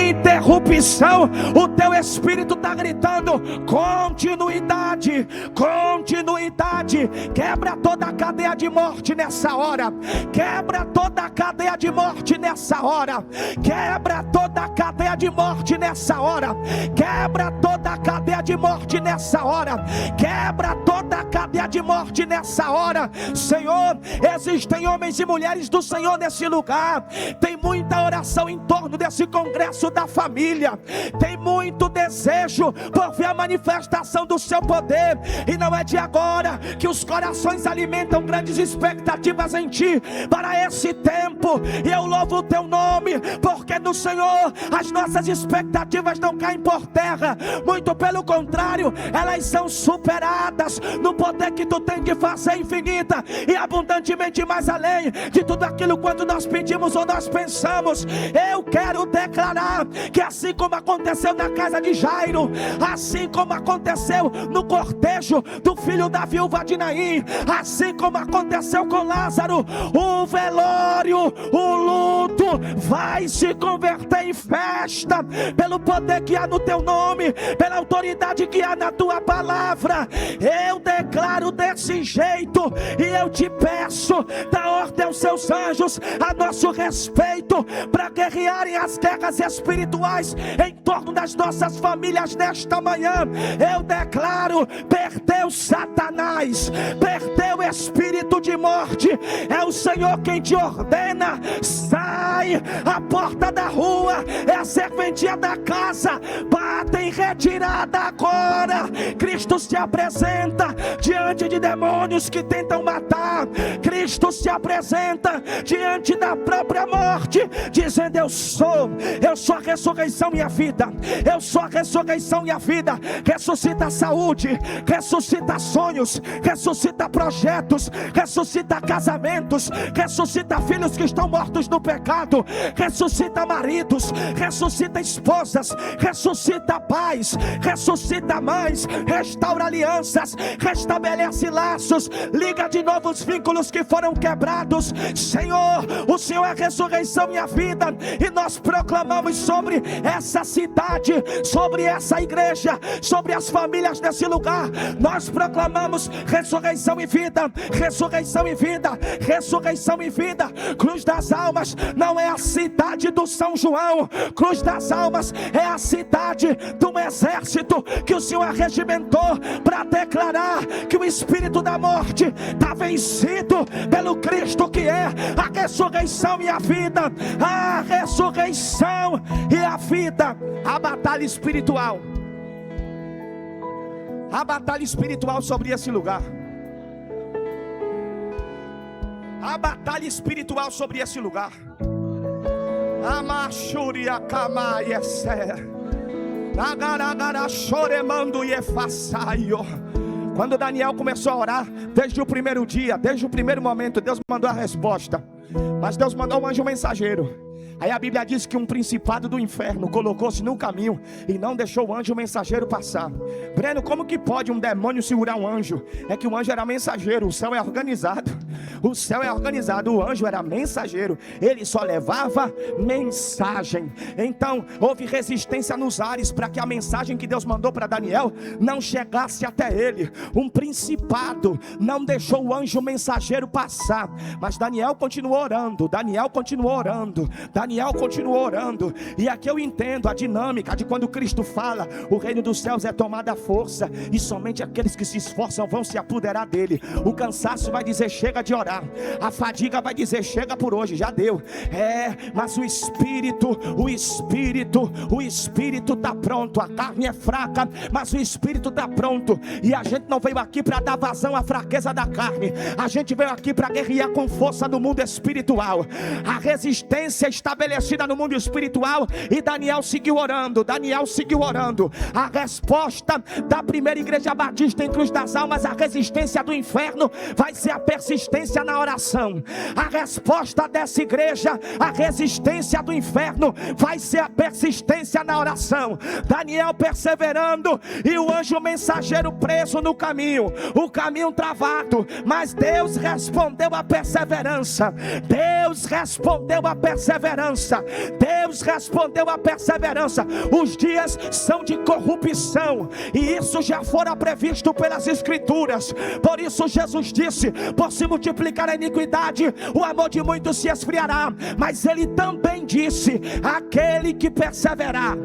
interrupção, o teu espírito está gritando continuidade, continuidade. Quebra toda a cadeia de morte nessa hora, quebra toda a cadeia de morte nessa hora, quebra toda a cadeia de morte nessa hora, quebra toda a cadeia de morte nessa hora, quebra toda a cadeia de morte nessa hora. Senhor, existem homens e mulheres do Senhor nesse lugar, tem muita oração em torno desse congresso da família, tem muito desejo por ver a manifestação do seu poder, e não é de agora que os corações alimentam grandes expectativas em ti para esse tempo. E eu louvo o teu nome, porque no Senhor as nossas expectativas não caem por terra, muito pelo contrário, elas são superadas no poder que tu tem de fazer infinita e abundantemente mais além de tudo aquilo quanto nós pedimos ou nós pensamos. Eu quero declarar que assim como aconteceu na casa de Jairo, assim como aconteceu no cortejo do filho da viúva de Naim, assim como aconteceu com Lázaro, o velório, o luto vai se converter em festa, pelo poder que há no teu nome, pela autoridade que há na tua palavra. Eu declaro desse jeito, e eu te peço, dá ordem aos seus anjos a nosso respeito, para guerrearem as guerras espirituais em torno das nossas famílias nesta manhã. Eu declaro: perdeu Satanás, perdeu o espírito de morte. É o Senhor quem te ordena: sai, a porta da rua é a serventia da casa, bata em retirada agora. Cristo se apresenta diante de demônios que tentam matar, Cristo se apresenta diante da própria morte, dizendo: eu sou a ressurreição e a vida, eu sou a ressurreição e a vida. Ressuscita a saúde, ressuscita sonhos, ressuscita projetos, ressuscita casamentos, ressuscita filhos que estão mortos no pecado, ressuscita maridos, ressuscita esposas, ressuscita pais, ressuscita mães, restaura alianças, restabelece laços, liga de novo os vínculos que foram quebrados. Senhor, o Senhor é a ressurreição e a vida, e nós proclamamos sobre essa cidade, sobre essa igreja, sobre as famílias desse lugar, nós proclamamos ressurreição e vida, ressurreição e vida, ressurreição e vida. Cruz das Almas não é a cidade do São João, Cruz das Almas é a cidade do exército que o Senhor regimentou para declarar que o espírito da morte está vencido pelo Cristo que é a ressurreição e a vida. A ressurreição e a vida. A batalha espiritual. A batalha espiritual sobre esse lugar. A batalha espiritual sobre esse lugar. Amachuria Kamaieser. Agaragara choremando e façaio. Quando Daniel começou a orar, desde o primeiro dia, desde o primeiro momento, Deus mandou a resposta. Mas Deus mandou um anjo mensageiro. Aí a Bíblia diz que um principado do inferno colocou-se no caminho e não deixou o anjo mensageiro passar. Breno, como que pode um demônio segurar um anjo? É que o anjo era mensageiro, o céu é organizado. O céu é organizado, o anjo era mensageiro. Ele só levava mensagem. Então houve resistência nos ares para que a mensagem que Deus mandou para Daniel não chegasse até ele. Um principado não deixou o anjo mensageiro passar. Mas Daniel continuou orando. Daniel continuou orando. Daniel continuou orando. E aqui eu entendo a dinâmica de quando Cristo fala: o reino dos céus é tomado à força, e somente aqueles que se esforçam vão se apoderar dele. O cansaço vai dizer chega de orar. A fadiga vai dizer chega por hoje, já deu. Mas o espírito está pronto. A carne é fraca, mas o espírito está pronto. E a gente não veio aqui para dar vazão à fraqueza da carne. A gente veio aqui para guerrear com força no mundo espiritual. A resistência estabelecida no mundo espiritual. E Daniel seguiu orando. A resposta da primeira igreja batista em Cruz das Almas, a resistência do inferno, vai ser a persistência na oração. A resposta dessa igreja, a resistência do inferno, vai ser a persistência na oração. Daniel perseverando e o anjo mensageiro preso no caminho, o caminho travado, mas Deus respondeu a perseverança. Deus respondeu a perseverança. Deus respondeu a perseverança. Os dias são de corrupção, e isso já fora previsto pelas escrituras. Por isso Jesus disse: por se multiplicar a iniquidade, o amor de muitos se esfriará. Mas ele também disse: aquele que perseverar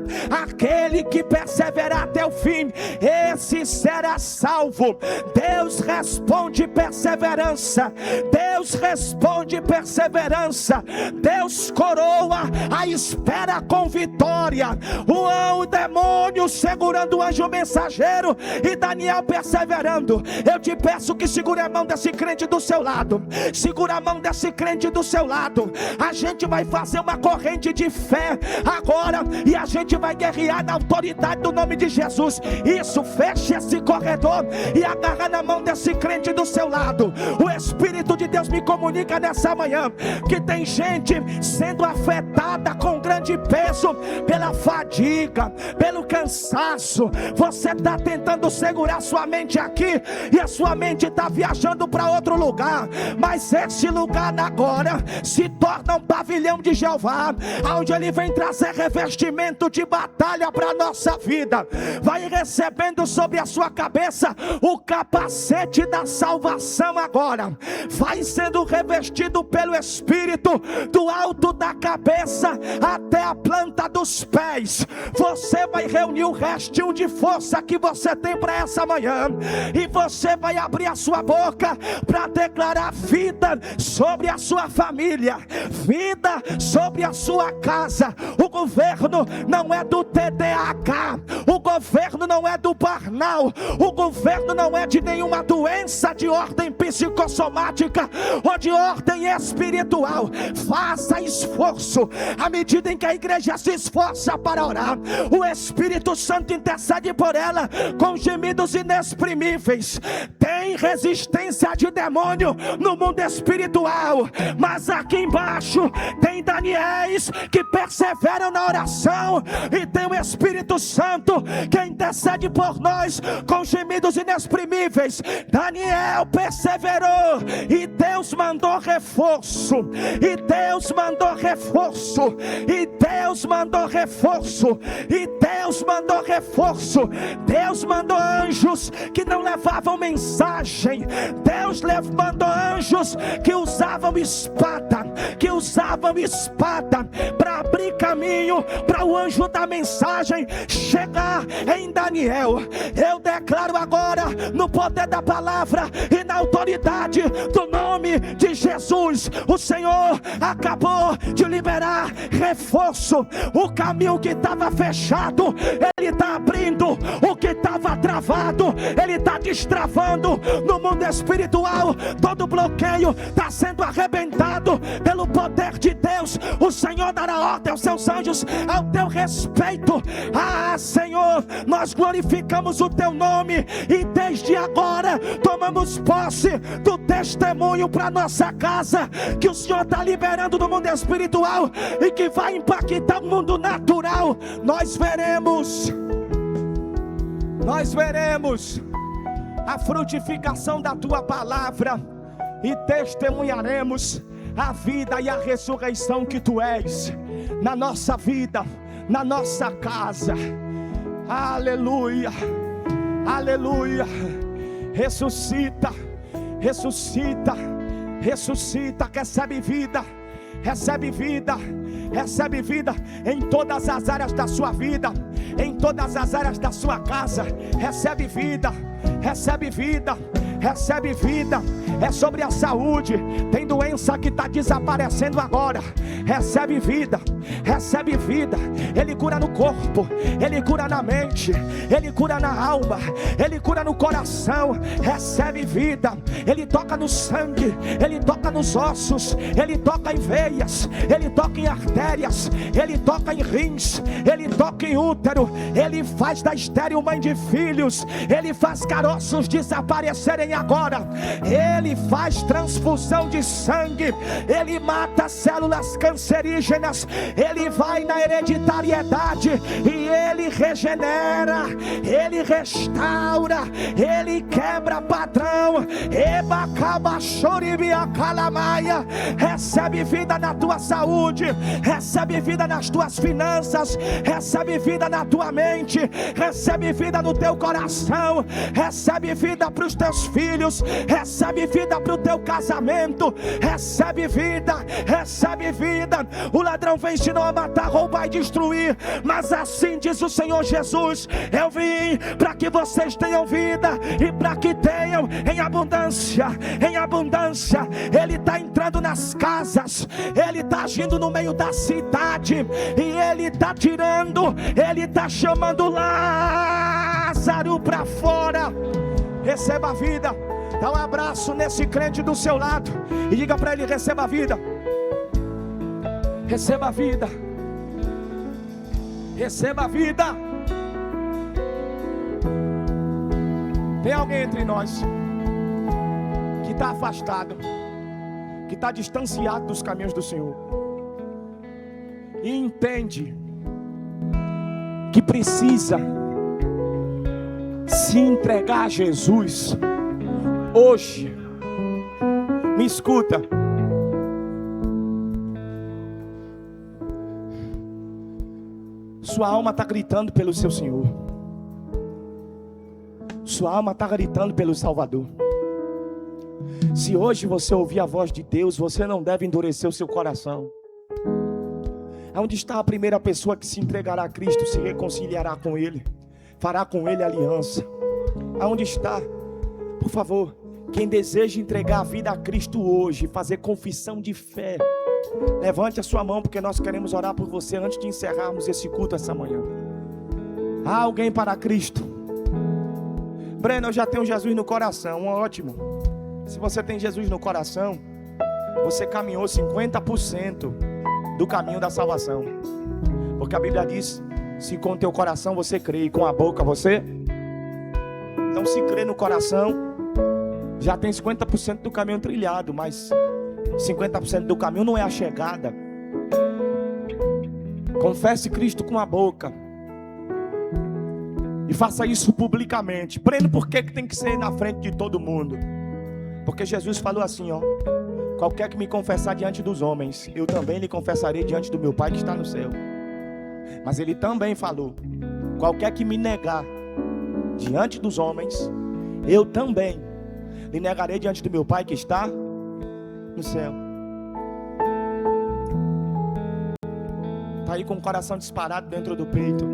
até o fim, esse será salvo. Deus responde perseverança. Deus responde perseverança. Deus coroa a espera com vitória. O demônio segurando o anjo mensageiro e Daniel perseverando. Eu te peço que segure a mão desse crente do seu lado. Segura a mão desse crente do seu lado. A gente vai fazer uma corrente de fé agora, e a gente vai guerrear na autoridade do nome de Jesus. Isso, feche esse corredor e agarra na mão desse crente do seu lado. O Espírito de Deus me comunica nessa manhã que tem gente sendo afetada com grande peso pela fadiga, pelo cansaço. Você está tentando segurar sua mente aqui e a sua mente está viajando para outro lugar, mas esse lugar agora se torna um pavilhão de Jeová, onde ele vem trazer revestimento de batalha para a nossa vida. Vai recebendo sobre a sua cabeça o capacete da salvação agora. Vai sendo revestido pelo Espírito do alto da cabeça até a planta dos pés. Você vai reunir o restinho de força que você tem para essa manhã, e você vai abrir a sua boca para declarar vida sobre a sua família, vida sobre a sua casa. O governo não é do TDAH, o governo não é do Barnal, o governo não é de nenhuma doença de ordem psicossomática ou de ordem espiritual. Faça esforço. À medida em que a igreja se esforça para orar, o Espírito Santo intercede por ela com gemidos inexprimíveis. Tem resistência de demônio no mundo espiritual, mas aqui embaixo tem Daniéis que perseveram na oração, e tem o Espírito Santo que intercede intercede por nós com gemidos inexprimíveis. Daniel perseverou e Deus mandou reforço, e Deus mandou reforço, e Deus mandou reforço, e Deus mandou reforço. Deus mandou anjos que não levavam mensagem. Deus mandou anjos que usavam espada, para abrir caminho para o anjo da mensagem chegar em Daniel. Eu declaro agora, no poder da palavra e na autoridade do nome de Jesus, o Senhor acabou de liberar reforço. O caminho que estava fechado, Ele está abrindo. O que estava travado, Ele está destravando. No mundo espiritual, todo bloqueio está sendo arrebentado pelo poder de Deus. O Senhor dará ordem aos seus anjos ao teu respeito. Ah, Senhor, nós glorificamos o teu nome e desde agora tomamos posse do testemunho para nossa casa que o Senhor está liberando no mundo espiritual e que vai impactar o mundo natural. Nós veremos a frutificação da tua palavra e testemunharemos a vida e a ressurreição que tu és na nossa vida, na nossa casa. Aleluia, aleluia. Ressuscita, ressuscita, ressuscita. Recebe vida, recebe vida, recebe vida em todas as áreas da sua vida, em todas as áreas da sua casa. Recebe vida, recebe vida, recebe vida. É sobre a saúde. Tem doença que está desaparecendo agora. Recebe vida, recebe vida. Ele cura no corpo, Ele cura na mente, Ele cura na alma, Ele cura no coração. Recebe vida. Ele toca no sangue, Ele toca nos ossos, Ele toca em veias, Ele toca em artérias, Ele toca em rins, Ele toca em útero. Ele faz da estéril mãe de filhos. Ele faz caroços desaparecerem agora. Ele faz transfusão de sangue. Ele mata células cancerígenas. Ele vai na hereditariedade e Ele regenera, Ele restaura, Ele quebra padrão. Recebe vida na tua saúde, recebe vida nas tuas finanças, recebe vida na tua mente, recebe vida no teu coração, recebe vida para os teus filhos, recebe vida para o teu casamento, recebe vida, recebe vida. O ladrão vem senão a matar, roubar e destruir, mas assim diz o Senhor Jesus: eu vim para que vocês tenham vida e para que tenham em abundância, em abundância. Ele está entrando nas casas, Ele está agindo no meio da cidade e Ele está tirando, Ele está chamando Lázaro para fora. Receba a vida. Dá um abraço nesse crente do seu lado e diga para ele: receba a vida, receba a vida, receba a vida. Tem alguém entre nós que está afastado, que está distanciado dos caminhos do Senhor e entende que precisa se entregar a Jesus hoje? Me escuta. Sua alma está gritando pelo seu Senhor. Sua alma está gritando pelo Salvador. Se hoje você ouvir a voz de Deus, você não deve endurecer o seu coração. Onde está a primeira pessoa que se entregará a Cristo, se reconciliará com Ele, fará com Ele aliança? Aonde está? Por favor, quem deseja entregar a vida a Cristo hoje, fazer confissão de fé, levante a sua mão, porque nós queremos orar por você antes de encerrarmos esse culto essa manhã. Há alguém para Cristo? Breno, eu já tenho Jesus no coração. Ótimo. Se você tem Jesus no coração, você caminhou 50% do caminho da salvação, porque a Bíblia diz: se com o teu coração você crê e com a boca você... Então, se crê no coração, já tem 50% do caminho trilhado, mas 50% do caminho não é a chegada. Confesse Cristo com a boca E faça isso publicamente. Breno, por que tem que ser na frente de todo mundo? Porque Jesus falou assim, ó: qualquer que me confessar diante dos homens, eu também lhe confessarei diante do meu Pai que está no céu. Mas ele também falou: qualquer que me negar diante dos homens, eu também lhe negarei diante do meu Pai que está no céu. Está aí com o coração disparado dentro do peito.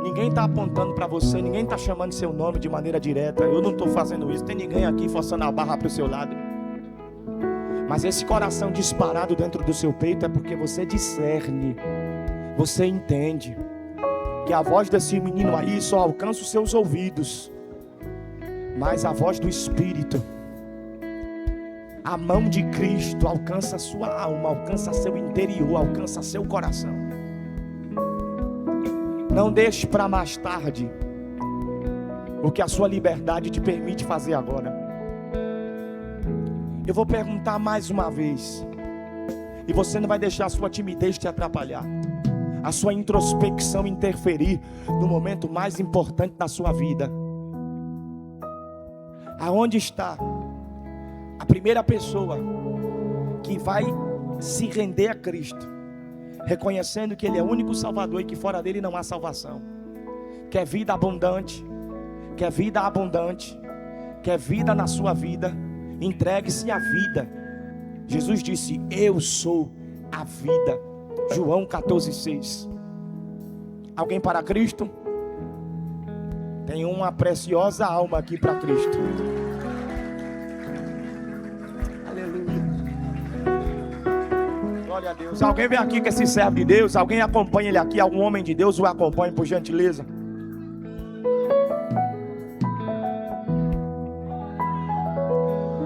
Ninguém está apontando para você, ninguém está chamando seu nome de maneira direta. Eu não estou fazendo isso, tem ninguém aqui forçando a barra para o seu lado. Mas esse coração disparado dentro do seu peito é porque você discerne, você entende que a voz desse menino aí só alcança os seus ouvidos, mas a voz do Espírito, a mão de Cristo alcança a sua alma, alcança seu interior, alcança seu coração. Não deixe para mais tarde o que a sua liberdade te permite fazer agora. Eu vou perguntar mais uma vez, e você não vai deixar a sua timidez te atrapalhar, a sua introspecção interferir no momento mais importante da sua vida. Aonde está a primeira pessoa que vai se render a Cristo, reconhecendo que Ele é o único Salvador e que fora dele não há salvação? Quer vida abundante? Quer vida abundante? Quer vida na sua vida? Entregue-se à vida. Jesus disse: eu sou a vida. João 14,6. Alguém para Cristo? Tem uma preciosa alma aqui para Cristo. Aleluia. Glória a Deus. Alguém vem aqui que é esse servo de Deus? Alguém acompanha ele aqui? Algum homem de Deus o acompanha, por gentileza?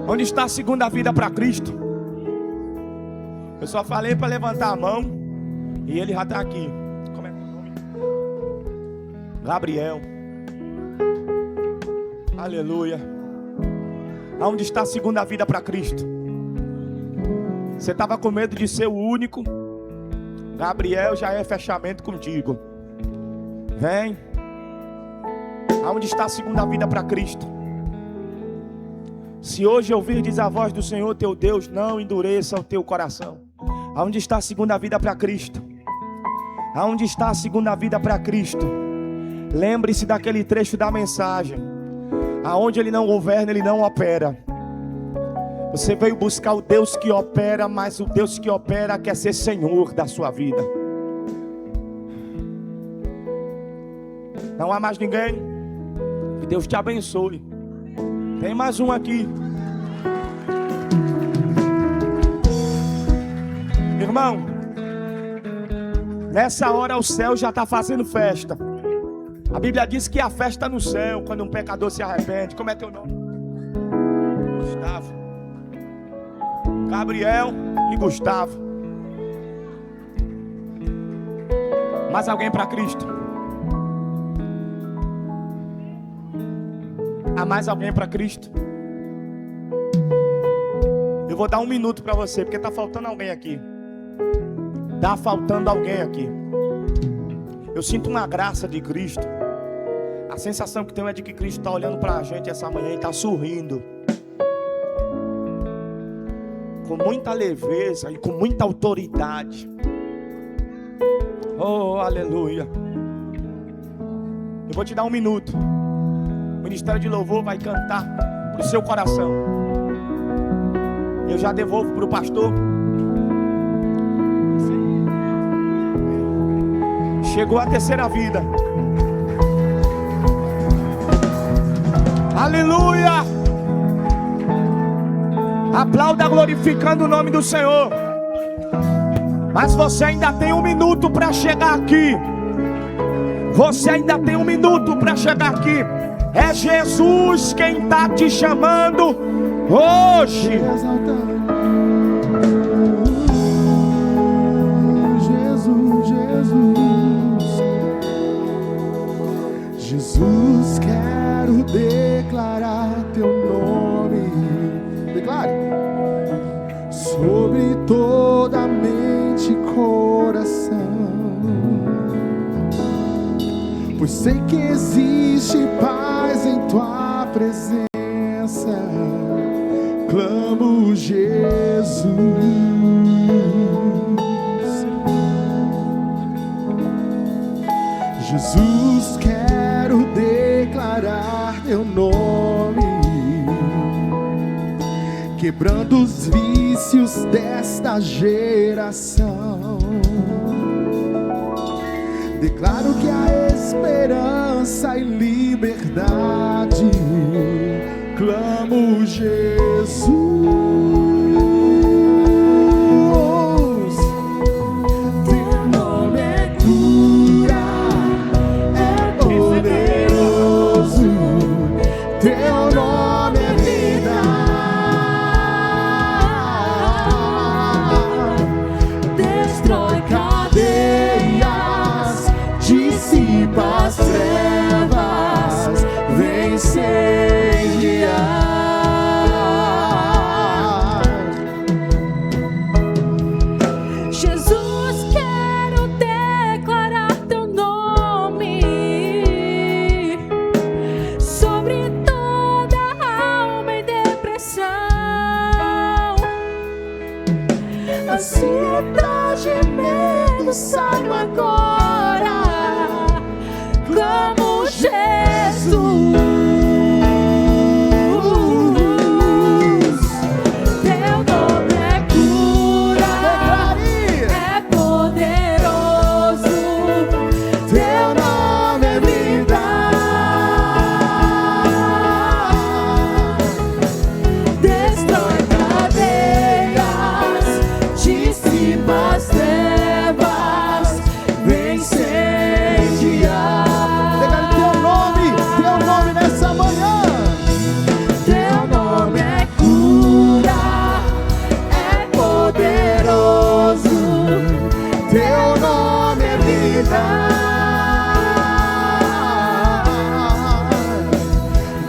Onde está a segunda vida para Cristo? Eu só falei para levantar a mão e ele já está aqui. Como é que é o nome? Gabriel. Aleluia. Aonde está a segunda vida para Cristo? Você estava com medo de ser o único? Gabriel já é fechamento contigo. Vem. Aonde está a segunda vida para Cristo? Se hoje ouvirdes a voz do Senhor teu Deus, não endureça o teu coração. Aonde está a segunda vida para Cristo? Aonde está a segunda vida para Cristo? Lembre-se daquele trecho da mensagem: aonde Ele não governa, Ele não opera. Você veio buscar o Deus que opera, mas o Deus que opera quer ser Senhor da sua vida. Não há mais ninguém? Que Deus te abençoe. Tem mais um aqui. Irmão, nessa hora o céu já está fazendo festa. A Bíblia diz que a festa no céu quando um pecador se arrepende. Como é teu nome? Gustavo. Gabriel e Gustavo. Mais alguém para Cristo? Há mais alguém para Cristo? Eu vou dar 1 minuto para você, porque está faltando alguém aqui. Está faltando alguém aqui. Eu sinto uma graça de Cristo. A sensação que tenho é de que Cristo está olhando para a gente essa manhã e está sorrindo. Com muita leveza e com muita autoridade. Oh, aleluia. Eu vou te dar 1 minuto. O Ministério de Louvor vai cantar para o seu coração. Eu já devolvo para o pastor. Chegou a terceira vida. Aleluia. Aplauda glorificando o nome do Senhor. Mas você ainda tem 1 minuto para chegar aqui. Você ainda tem 1 minuto para chegar aqui. É Jesus quem está te chamando hoje. Jesus, Jesus, Jesus, quero declarar teu nome. Declare. Sobre toda mente e coração. pois sei que existe paz em tua presença. Clamo Jesus. Jesus, quero declarar teu nome, quebrando os vícios desta geração. Declaro que há esperança e liberdade. Clamo Jesus. Teu nome é cura, é poderoso. Teu nome é vida. Destrói cadeias, dissipa as trevas, incendiar. Jesus, quero declarar teu nome sobre toda alma em depressão. Ansiedade e medo, saio agora. Clamo Jesus.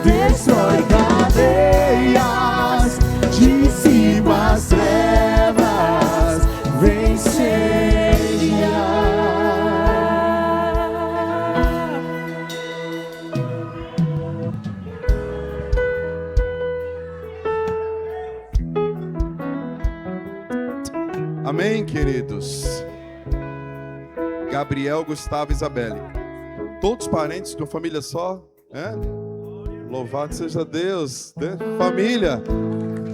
Destrói cadeias, dissipa as trevas, vem incendiar. Amém, queridos. Gabriel, Gustavo e Isabelle, todos parentes de uma família só, né? Louvado seja Deus, né? Família,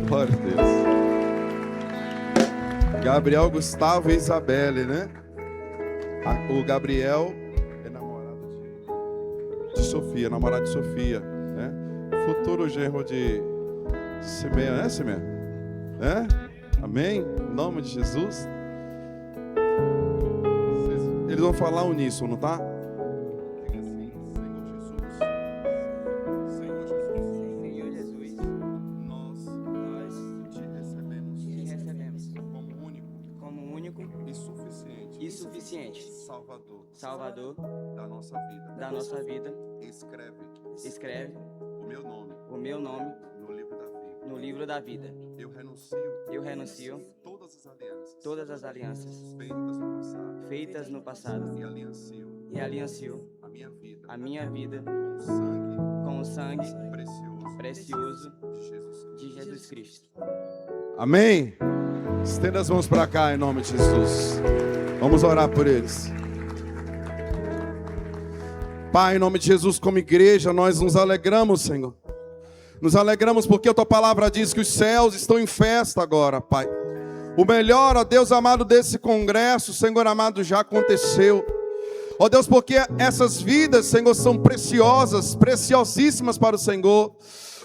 glória a Deus. Gabriel, Gustavo e Isabelle, né? O Gabriel é namorado de Sofia, namorado de Sofia, né? Futuro genro de Simeia, né, Simeia? É? Amém? Em nome de Jesus. Eles vão falar uníssono, tá? Diga assim: Senhor Jesus, nós te recebemos como único e suficiente Salvador da nossa vida. Escreve o meu nome no livro da vida. Eu renuncio todas as alianças feitas no passado e aliancio a minha vida com o sangue precioso de Jesus Cristo. Amém? Estenda as mãos para cá em nome de Jesus. Vamos orar por eles. Pai, em nome de Jesus, como igreja, nós nos alegramos, Senhor. Nos alegramos porque a tua palavra diz que os céus estão em festa agora, Pai. O melhor, ó Deus amado, desse congresso, Senhor amado, já aconteceu. Ó Deus, porque essas vidas, Senhor, são preciosas, preciosíssimas para o Senhor.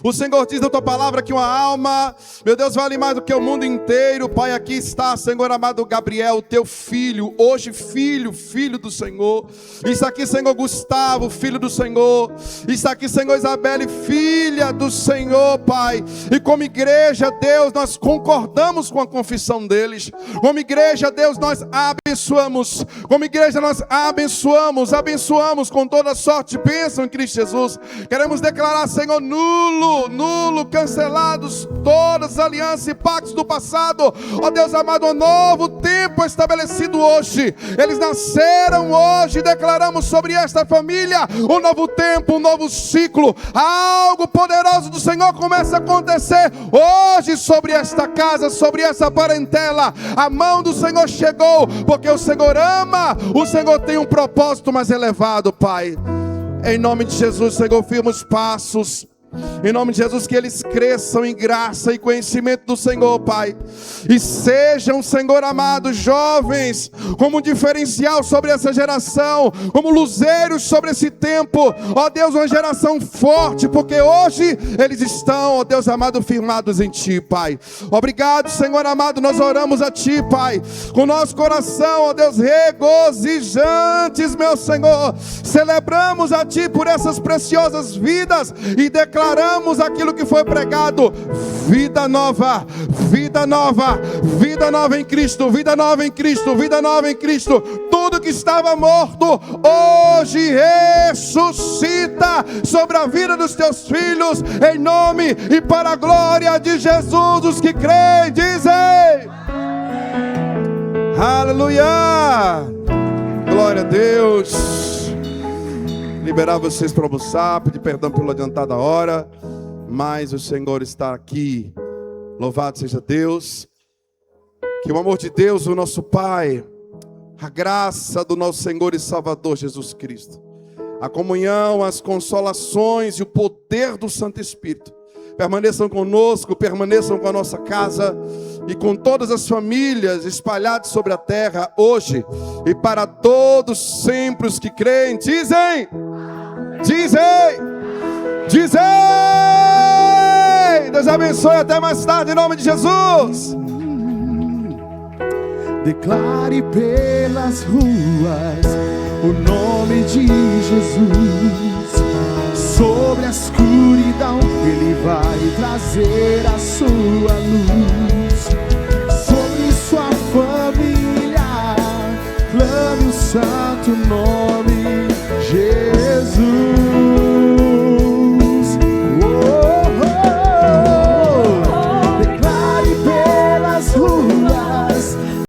O Senhor diz na tua palavra que uma alma, meu Deus, vale mais do que o mundo inteiro. Pai, aqui está, Senhor amado, Gabriel, teu filho, hoje filho do Senhor. Está aqui, Senhor, Gustavo, filho do Senhor. Está aqui, Senhor, Isabelle, filha do Senhor, Pai. E como igreja, Deus, nós concordamos com a confissão deles. Como igreja, Deus, nós abençoamos. Como igreja, nós abençoamos com toda sorte de bênção em Cristo Jesus. Queremos declarar, Senhor, nulo nulo, cancelados todas as alianças e pactos do passado. Ó Deus amado, um novo tempo estabelecido hoje. Eles nasceram hoje. Declaramos sobre esta família um novo tempo, um novo ciclo. Algo poderoso do Senhor começa a acontecer hoje sobre esta casa, sobre essa parentela. A mão do Senhor chegou, porque o Senhor ama, o Senhor tem um propósito mais elevado, Pai. Em nome de Jesus, Senhor, firma os passos. Em nome de Jesus, que eles cresçam em graça e conhecimento do Senhor, Pai. E sejam, Senhor amado, jovens, como um diferencial sobre essa geração, como luzeiros sobre esse tempo. Ó Deus, uma geração forte, porque hoje eles estão, ó Deus amado, firmados em Ti, Pai. Obrigado, Senhor amado, nós oramos a Ti, Pai, com nosso coração, ó Deus, regozijantes, meu Senhor. Celebramos a Ti por essas preciosas vidas e declaramos aquilo que foi pregado: vida nova, vida nova, vida nova em Cristo, vida nova em Cristo, vida nova em Cristo. Tudo que estava morto hoje ressuscita sobre a vida dos teus filhos, em nome e para a glória de Jesus. Os que creem dizem aleluia, glória a Deus. Liberar vocês para almoçar, pedir perdão pela adiantada hora, mas o Senhor está aqui. Louvado seja Deus. Que o amor de Deus, o nosso Pai, a graça do nosso Senhor e Salvador Jesus Cristo, a comunhão, as consolações e o poder do Santo Espírito permaneçam conosco, permaneçam com a nossa casa e com todas as famílias espalhadas sobre a terra hoje e para todos sempre. Os que creem dizem, dizem, dizem. Deus abençoe, até mais tarde em nome de Jesus. Declare pelas ruas o nome de Jesus. Sobre a escuridão Ele vai trazer a sua luz. Sobre sua família clame o santo nome Jesus.